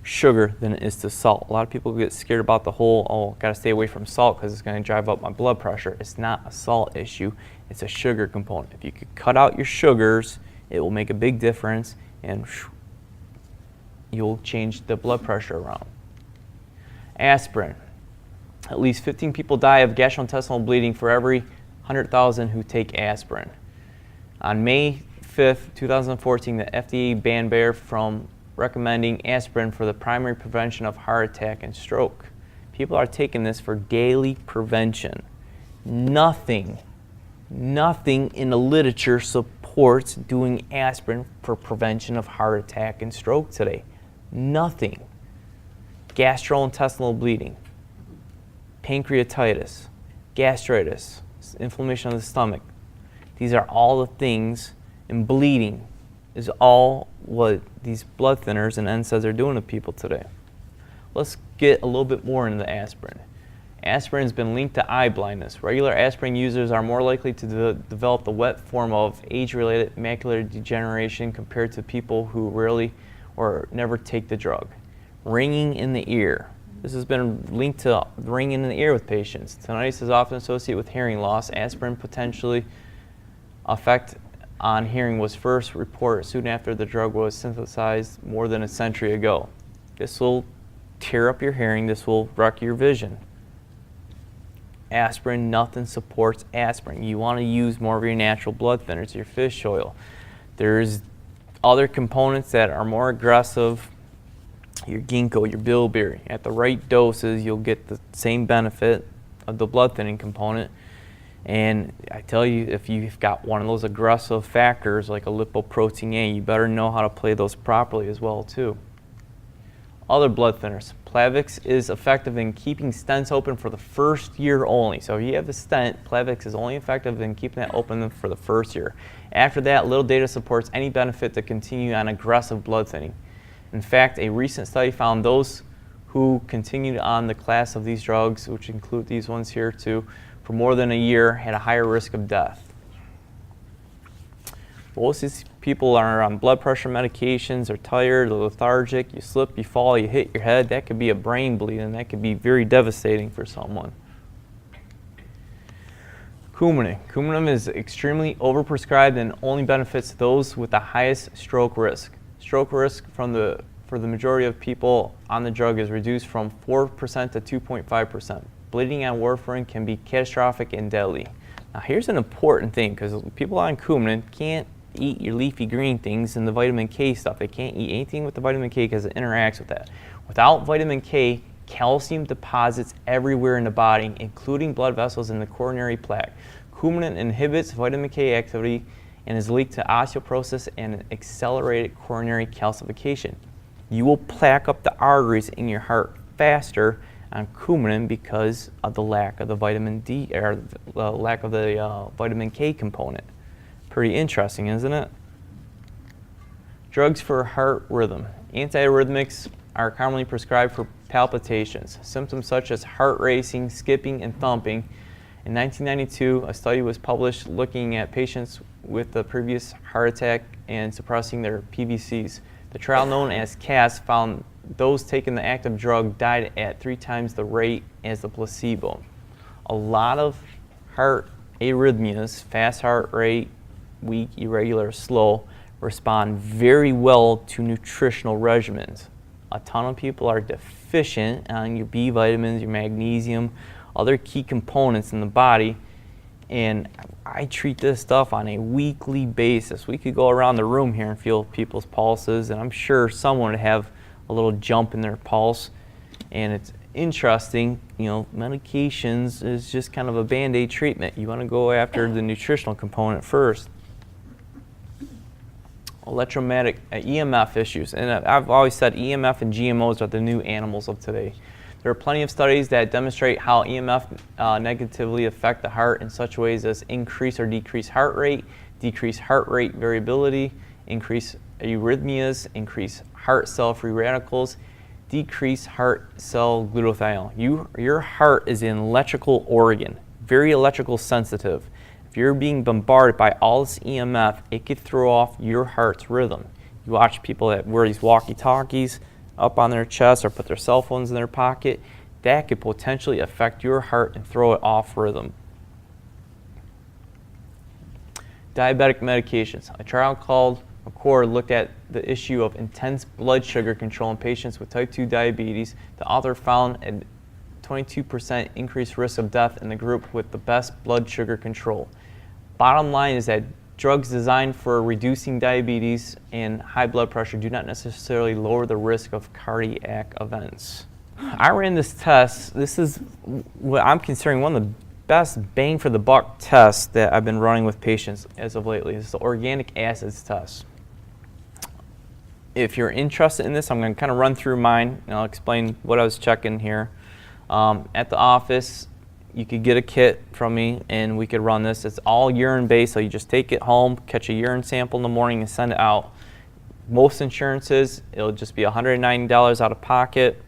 sugar than it is to salt. A lot of people get scared about the whole, oh, gotta stay away from salt because it's going to drive up my blood pressure. It's not a salt issue, it's a sugar component. If you could cut out your sugars, it will make a big difference, and you'll change the blood pressure around. Aspirin. At least 15 people die of gastrointestinal bleeding for every 100,000 who take aspirin. On May 5th, 2014, the FDA banned Bayer from recommending aspirin for the primary prevention of heart attack and stroke. People are taking this for daily prevention. Nothing in the literature supports doing aspirin for prevention of heart attack and stroke today. Nothing. Gastrointestinal bleeding, pancreatitis, gastritis, inflammation of the stomach. These are all the things, and bleeding is all what these blood thinners and NSAIDs are doing to people today. Let's get a little bit more into the aspirin. Aspirin has been linked to eye blindness. Regular aspirin users are more likely to develop the wet form of age-related macular degeneration compared to people who rarely or never take the drug. Ringing in the ear. This has been linked to ringing in the ear with patients. Tinnitus is often associated with hearing loss. Aspirin potentially effect on hearing was first reported soon after the drug was synthesized more than a century ago. This will tear up your hearing. This will wreck your vision. Aspirin, nothing supports aspirin. You want to use more of your natural blood thinners, your fish oil. There's other components that are more aggressive, your ginkgo, your bilberry. At the right doses, you'll get the same benefit of the blood thinning component. And I tell you, if you've got one of those aggressive factors like a lipoprotein A, you better know how to play those properly as well too. Other blood thinners. Plavix is effective in keeping stents open for the first year only. So if you have a stent, Plavix is only effective in keeping that open for the first year. After that, little data supports any benefit to continue on aggressive blood thinning. In fact, a recent study found those who continued on the class of these drugs, which include these ones here too, for more than a year had a higher risk of death. Most of these people are on blood pressure medications, are tired, lethargic, you slip, you fall, you hit your head. That could be a brain bleed, and that could be very devastating for someone. Coumadin. Coumadin is extremely overprescribed and only benefits those with the highest stroke risk. Stroke risk for the majority of people on the drug is reduced from 4% to 2.5%. Bleeding on warfarin can be catastrophic and deadly. Now here's an important thing, because people on Coumadin can't eat your leafy green things and the vitamin K stuff. They can't eat anything with the vitamin K because it interacts with that. Without vitamin K, calcium deposits everywhere in the body, including blood vessels and the coronary plaque. Coumadin inhibits vitamin K activity and is linked to osteoporosis and accelerated coronary calcification. You will plaque up the arteries in your heart faster on Coumadin because of the lack of the vitamin D, or the lack of the vitamin K component. Pretty interesting, isn't it? Drugs for heart rhythm. Antiarrhythmics are commonly prescribed for palpitations. Symptoms such as heart racing, skipping, and thumping. In 1992, a study was published looking at patients with a previous heart attack and suppressing their PVCs. The trial, known as CAS, found those taking the active drug died at 3 times the rate as the placebo. A lot of heart arrhythmias, fast heart rate, weak, irregular, slow, respond very well to nutritional regimens. A ton of people are deficient on your B vitamins, your magnesium, other key components in the body, and I treat this stuff on a weekly basis. We could go around the room here and feel people's pulses, and I'm sure someone would have a little jump in their pulse. And it's interesting, you know, medications is just kind of a band-aid treatment. You want to go after the nutritional component first. Electromagnetic EMF issues, and I've always said EMF and GMOs are the new animals of today. There are plenty of studies that demonstrate how EMF negatively affect the heart in such ways as increase or decrease heart rate variability, increase arrhythmias, increase heart cell free radicals, decrease heart cell glutathione. Your heart is an electrical organ, very electrical sensitive. If you're being bombarded by all this EMF, it could throw off your heart's rhythm. You watch people that wear these walkie-talkies up on their chest or put their cell phones in their pocket, that could potentially affect your heart and throw it off rhythm. Diabetic medications. A trial called Accord looked at the issue of intense blood sugar control in patients with type 2 diabetes. The author found a 22% increased risk of death in the group with the best blood sugar control. Bottom line is that drugs designed for reducing diabetes and high blood pressure do not necessarily lower the risk of cardiac events. I ran this test. This is what I'm considering one of the best bang for the buck tests that I've been running with patients as of lately. It's the organic acids test. If you're interested in this, I'm going to kind of run through mine and I'll explain what I was checking here. At the office, you could get a kit from me and we could run this. It's all urine based, so you just take it home, catch a urine sample in the morning and send it out. Most insurances, it'll just be $190 out of pocket.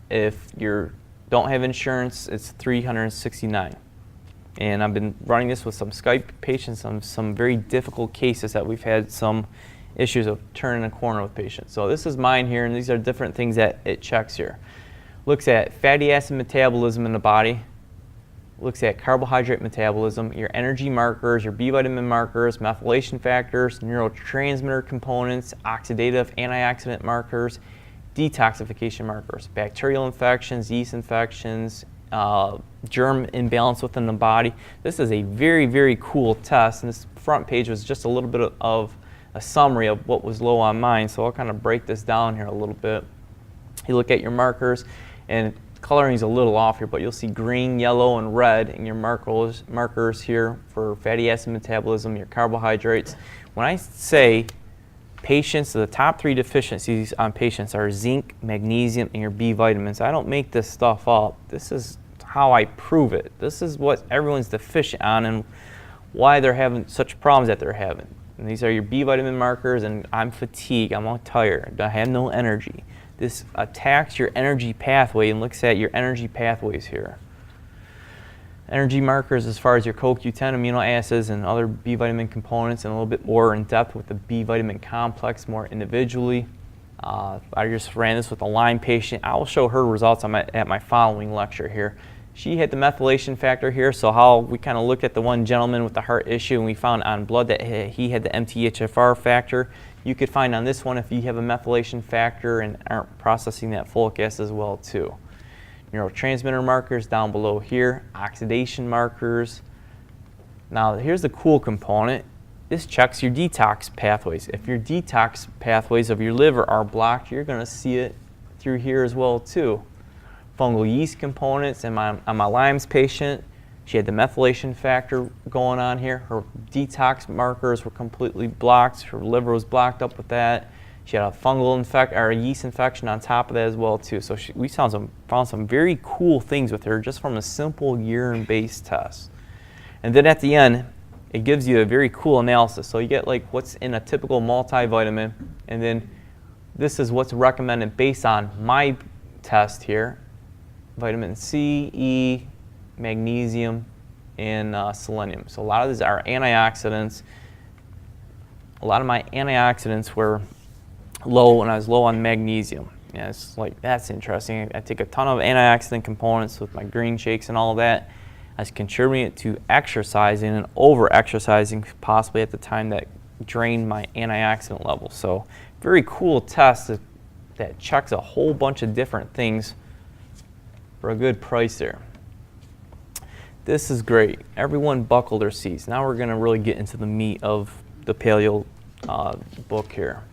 If you don't have insurance, it's $369. And I've been running this with some Skype patients on some very difficult cases that we've had some issues of turning a corner with patients. So this is mine here, and these are different things that it checks here. Looks at fatty acid metabolism in the body. Looks at carbohydrate metabolism, your energy markers, your B vitamin markers, methylation factors, neurotransmitter components, oxidative antioxidant markers, detoxification markers, bacterial infections, yeast infections, germ imbalance within the body. This is a very, very cool test, and this front page was just a little bit of a summary of what was low on mine, so I'll kind of break this down here a little bit. You look at your markers, and coloring is a little off here, but you'll see green, yellow, and red in your markers here for fatty acid metabolism, your carbohydrates. When I say patients, the top 3 deficiencies on patients are zinc, magnesium, and your B vitamins. I don't make this stuff up. This is how I prove it. This is what everyone's deficient on and why they're having such problems that they're having. And these are your B vitamin markers, and I'm fatigued, I'm all tired, I have no energy. This attacks your energy pathway and looks at your energy pathways here. Energy markers as far as your CoQ10 amino acids and other B vitamin components, and a little bit more in depth with the B vitamin complex more individually. I just ran this with a Lyme patient. I will show her results at my following lecture here. She had the methylation factor here, so how we kind of looked at the one gentleman with the heart issue, and we found on blood that he had the MTHFR factor. You could find on this one if you have a methylation factor and aren't processing that folic acid as well too. Neurotransmitter markers down below here, oxidation markers. Now here's the cool component. This checks your detox pathways. If your detox pathways of your liver are blocked, you're going to see it through here as well too. Fungal yeast components, and on my Lyme's patient, she had the methylation factor going on here. Her detox markers were completely blocked. Her liver was blocked up with that. She had a fungal or a yeast infection on top of that as well too. So we found some very cool things with her just from a simple urine-based test. And then at the end, it gives you a very cool analysis. So you get like what's in a typical multivitamin, and then this is what's recommended based on my test here. Vitamin C, E, magnesium, and selenium. So a lot of these are antioxidants. A lot of my antioxidants were low when I was low on magnesium. Yeah, it's like, that's interesting. I take a ton of antioxidant components with my green shakes and all of that. I was contributing to exercising and over-exercising possibly at the time that drained my antioxidant levels. So very cool test that checks a whole bunch of different things for a good price there. This is great. Everyone buckle their seats. Now we're going to really get into the meat of the Paleo book here.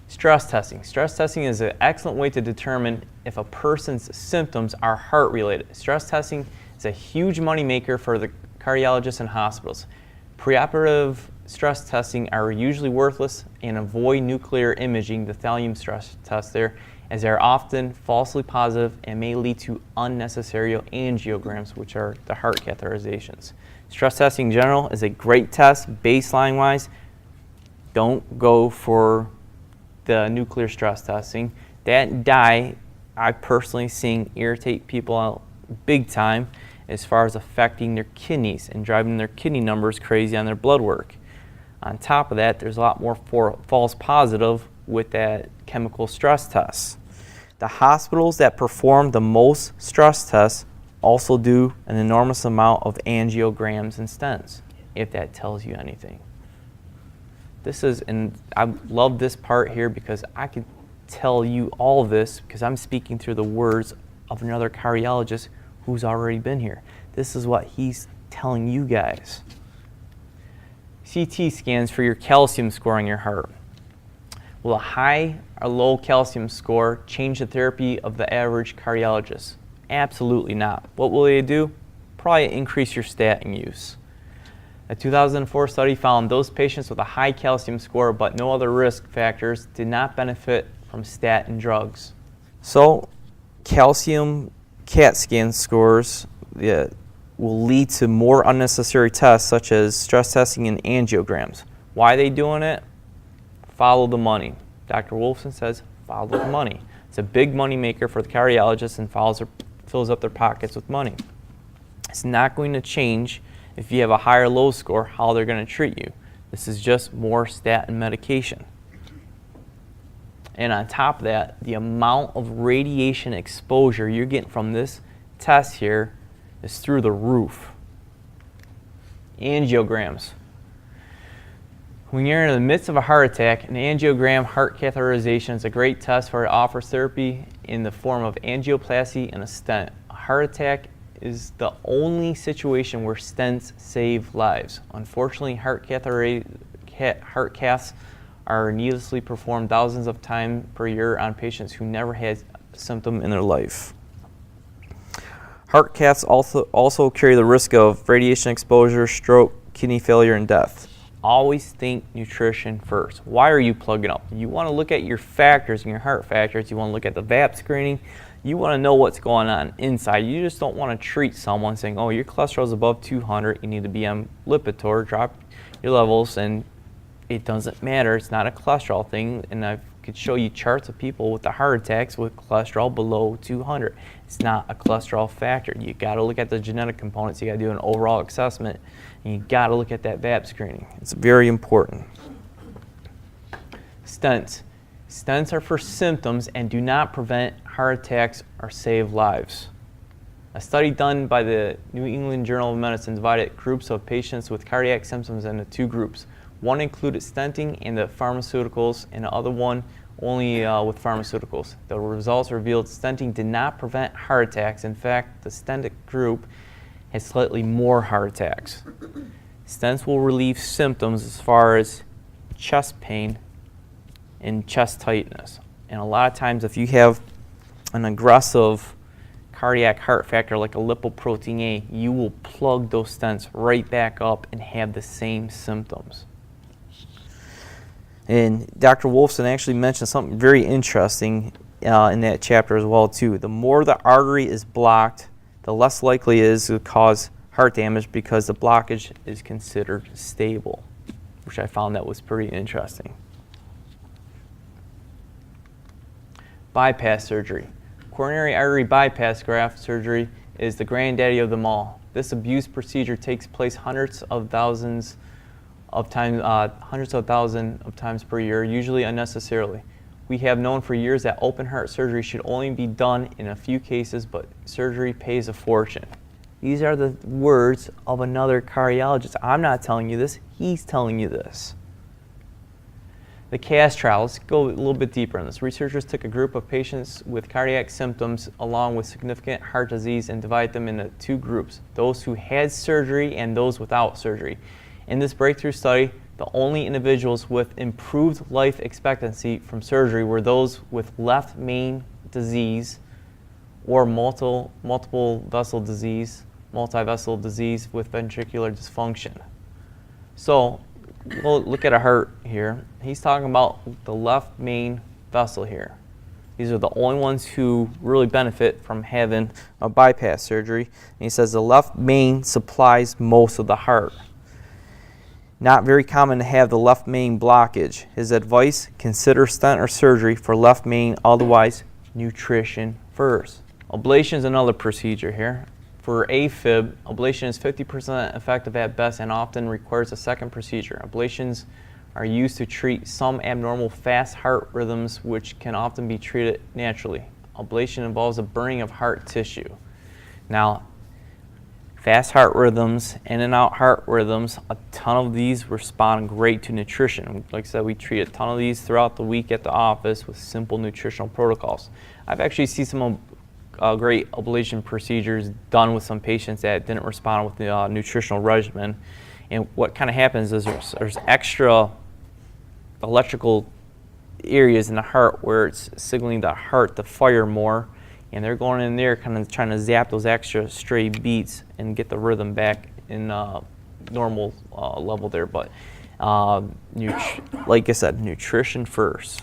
Stress testing. Stress testing is an excellent way to determine if a person's symptoms are heart-related. Stress testing is a huge moneymaker for the cardiologists and hospitals. Preoperative stress testing are usually worthless, and avoid nuclear imaging, the thallium stress test there, as they are often falsely positive and may lead to unnecessary angiograms, which are the heart catheterizations. Stress testing in general is a great test, baseline-wise. Don't go for the nuclear stress testing. That dye, I personally seen irritate people out big time as far as affecting their kidneys and driving their kidney numbers crazy on their blood work. On top of that, there's a lot more false positive with that chemical stress test. The hospitals that perform the most stress tests also do an enormous amount of angiograms and stents, if that tells you anything. This is, and I love this part here because I can tell you all this because I'm speaking through the words of another cardiologist who's already been here. This is what he's telling you guys. CT scans for your calcium score on your heart. Will a high or low calcium score change the therapy of the average cardiologist? Absolutely not. What will they do? Probably increase your statin use. A 2004 study found those patients with a high calcium score but no other risk factors did not benefit from statin drugs. So calcium CAT scan scores will lead to more unnecessary tests such as stress testing and angiograms. Why are they doing it? Follow the money. Dr. Wolfson says, follow the money. It's a big money maker for the cardiologists and fills up their pockets with money. It's not going to change if you have a high or low score how they're going to treat you. This is just more statin medication. And on top of that, the amount of radiation exposure you're getting from this test here is through the roof. Angiograms. When you're in the midst of a heart attack, an angiogram heart catheterization is a great test for it offers therapy in the form of angioplasty and a stent. A heart attack is the only situation where stents save lives. Unfortunately, heart caths are needlessly performed thousands of times per year on patients who never had a symptom in their life. Heart caths also carry the risk of radiation exposure, stroke, kidney failure, and death. Always think nutrition first. Why are you plugging up? You want to look at your factors and your heart factors. You want to look at the VAP screening. You want to know what's going on inside. You just don't want to treat someone saying, oh, your cholesterol is above 200. You need to be on Lipitor, drop your levels, and it doesn't matter. It's not a cholesterol thing. And I could show you charts of people with the heart attacks with cholesterol below 200. It's not a cholesterol factor. You got to look at the genetic components. You got to do an overall assessment. And you got to look at that VAP screening. It's very important. Stents. Stents are for symptoms and do not prevent heart attacks or save lives. A study done by the New England Journal of Medicine divided groups of patients with cardiac symptoms into two groups. One included stenting and the pharmaceuticals, and the other one only with pharmaceuticals. The results revealed stenting did not prevent heart attacks. In fact, the stented group has slightly more heart attacks. Stents will relieve symptoms as far as chest pain and chest tightness. And a lot of times if you have an aggressive cardiac heart factor like a lipoprotein A, you will plug those stents right back up and have the same symptoms. And Dr. Wolfson actually mentioned something very interesting in that chapter as well too. The more the artery is blocked, the less likely it is to cause heart damage because the blockage is considered stable, which I found that was pretty interesting. Bypass surgery. Coronary artery bypass graft surgery is the granddaddy of them all. This abuse procedure takes place hundreds of thousands of times per year, usually unnecessarily. We have known for years that open heart surgery should only be done in a few cases, but surgery pays a fortune. These are the words of another cardiologist. I'm not telling you this, he's telling you this. The CAS trial, let's go a little bit deeper on this. Researchers took a group of patients with cardiac symptoms along with significant heart disease and divided them into two groups, those who had surgery and those without surgery. In this breakthrough study, the only individuals with improved life expectancy from surgery were those with left main disease or multiple vessel disease, multivessel disease with ventricular dysfunction. So we'll look at a heart here. He's talking about the left main vessel here. These are the only ones who really benefit from having a bypass surgery. And he says the left main supplies most of the heart. Not very common to have the left main blockage. His advice, consider stent or surgery for left main, otherwise nutrition first. Ablation is another procedure here. For AFib, ablation is 50% effective at best and often requires a second procedure. Ablations are used to treat some abnormal fast heart rhythms which can often be treated naturally. Ablation involves a burning of heart tissue. Now, fast heart rhythms, in and out heart rhythms, a ton of these respond great to nutrition. Like I said, we treat a ton of these throughout the week at the office with simple nutritional protocols. I've actually seen some great ablation procedures done with some patients that didn't respond with the nutritional regimen. And what kind of happens is there's extra electrical areas in the heart where it's signaling the heart to fire more, and they're going in there kind of trying to zap those extra stray beats and get the rhythm back in normal level there. But like I said, nutrition first.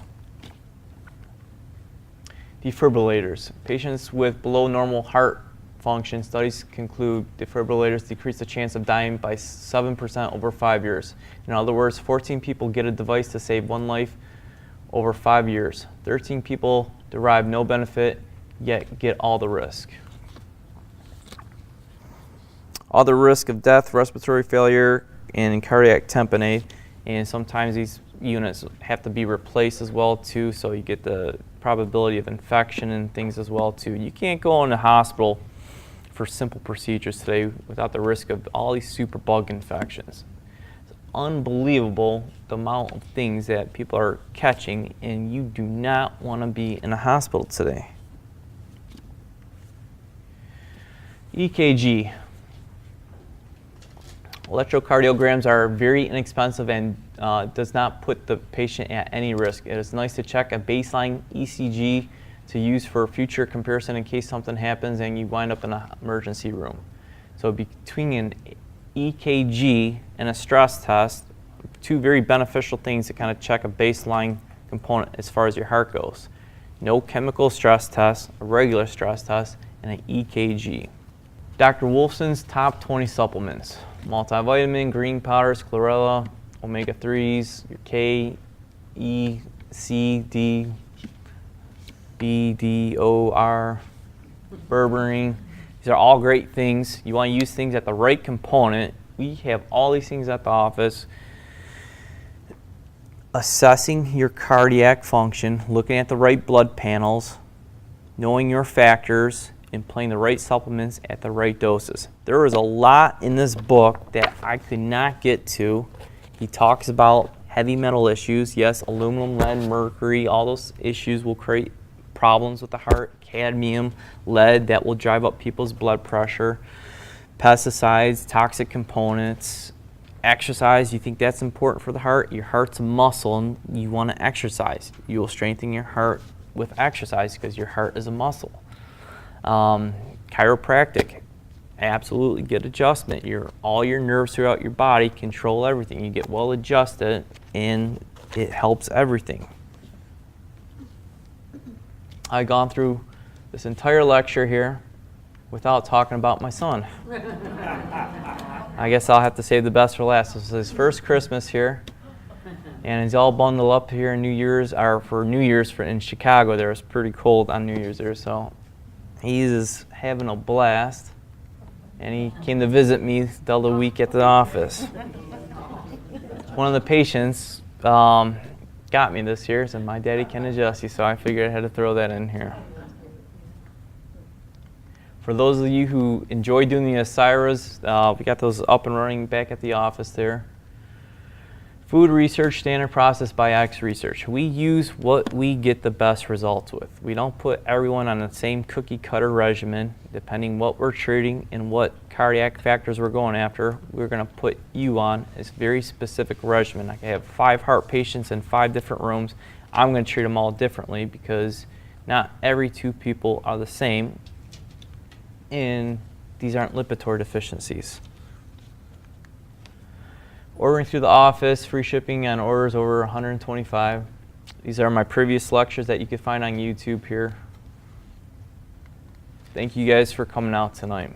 Defibrillators. Patients with below normal heart function, studies conclude defibrillators decrease the chance of dying by 7% over 5 years. In other words, 14 people get a device to save one life over 5 years. 13 people derive no benefit, yet get all the risk. All the risk of death, respiratory failure, and cardiac tamponade. And sometimes these units have to be replaced as well too, so you get the probability of infection and things as well too. You can't go in the hospital for simple procedures today without the risk of all these superbug infections. It's unbelievable the amount of things that people are catching, and you do not want to be in a hospital today. EKG. Electrocardiograms are very inexpensive and does not put the patient at any risk. It is nice to check a baseline ECG to use for future comparison in case something happens and you wind up in an emergency room. So between an EKG and a stress test, two very beneficial things to kind of check a baseline component as far as your heart goes. No chemical stress test, a regular stress test, and an EKG. Dr. Wolfson's top 20 supplements. Multivitamin, green powders, chlorella, omega-3s, your K, E, C, D, B, D, O, R, berberine. These are all great things. You want to use things at the right component. We have all these things at the office. Assessing your cardiac function, looking at the right blood panels, knowing your factors, and playing the right supplements at the right doses. There is a lot in this book that I could not get to. He talks about heavy metal issues. Yes, aluminum, lead, mercury, all those issues will create problems with the heart. Cadmium, lead, that will drive up people's blood pressure. Pesticides, toxic components. Exercise, you think that's important for the heart? Your heart's a muscle and you want to exercise. You will strengthen your heart with exercise because your heart is a muscle. Chiropractic, absolutely get adjustment. All your nerves throughout your body control everything. You get well adjusted and it helps everything. I've gone through this entire lecture here without talking about my son. I guess I'll have to save the best for last. This is his first Christmas here, and he's all bundled up here in New Year's in Chicago. There was pretty cold on New Year's there, so he's having a blast, and he came to visit me the other week at the office. One of the patients got me this year, said my daddy can adjust you, so I figured I had to throw that in here. For those of you who enjoy doing the Asiras, we got those up and running back at the office there. Food research, standard process by X research. We use what we get the best results with. We don't put everyone on the same cookie cutter regimen. Depending what we're treating and what cardiac factors we're going after, we're going to put you on a very specific regimen. I can have 5 heart patients in 5 different rooms. I'm going to treat them all differently because not every 2 people are the same, and these aren't lipid deficiencies. Ordering through the office, free shipping on orders over 125. These are my previous lectures that you can find on YouTube here. Thank you guys for coming out tonight.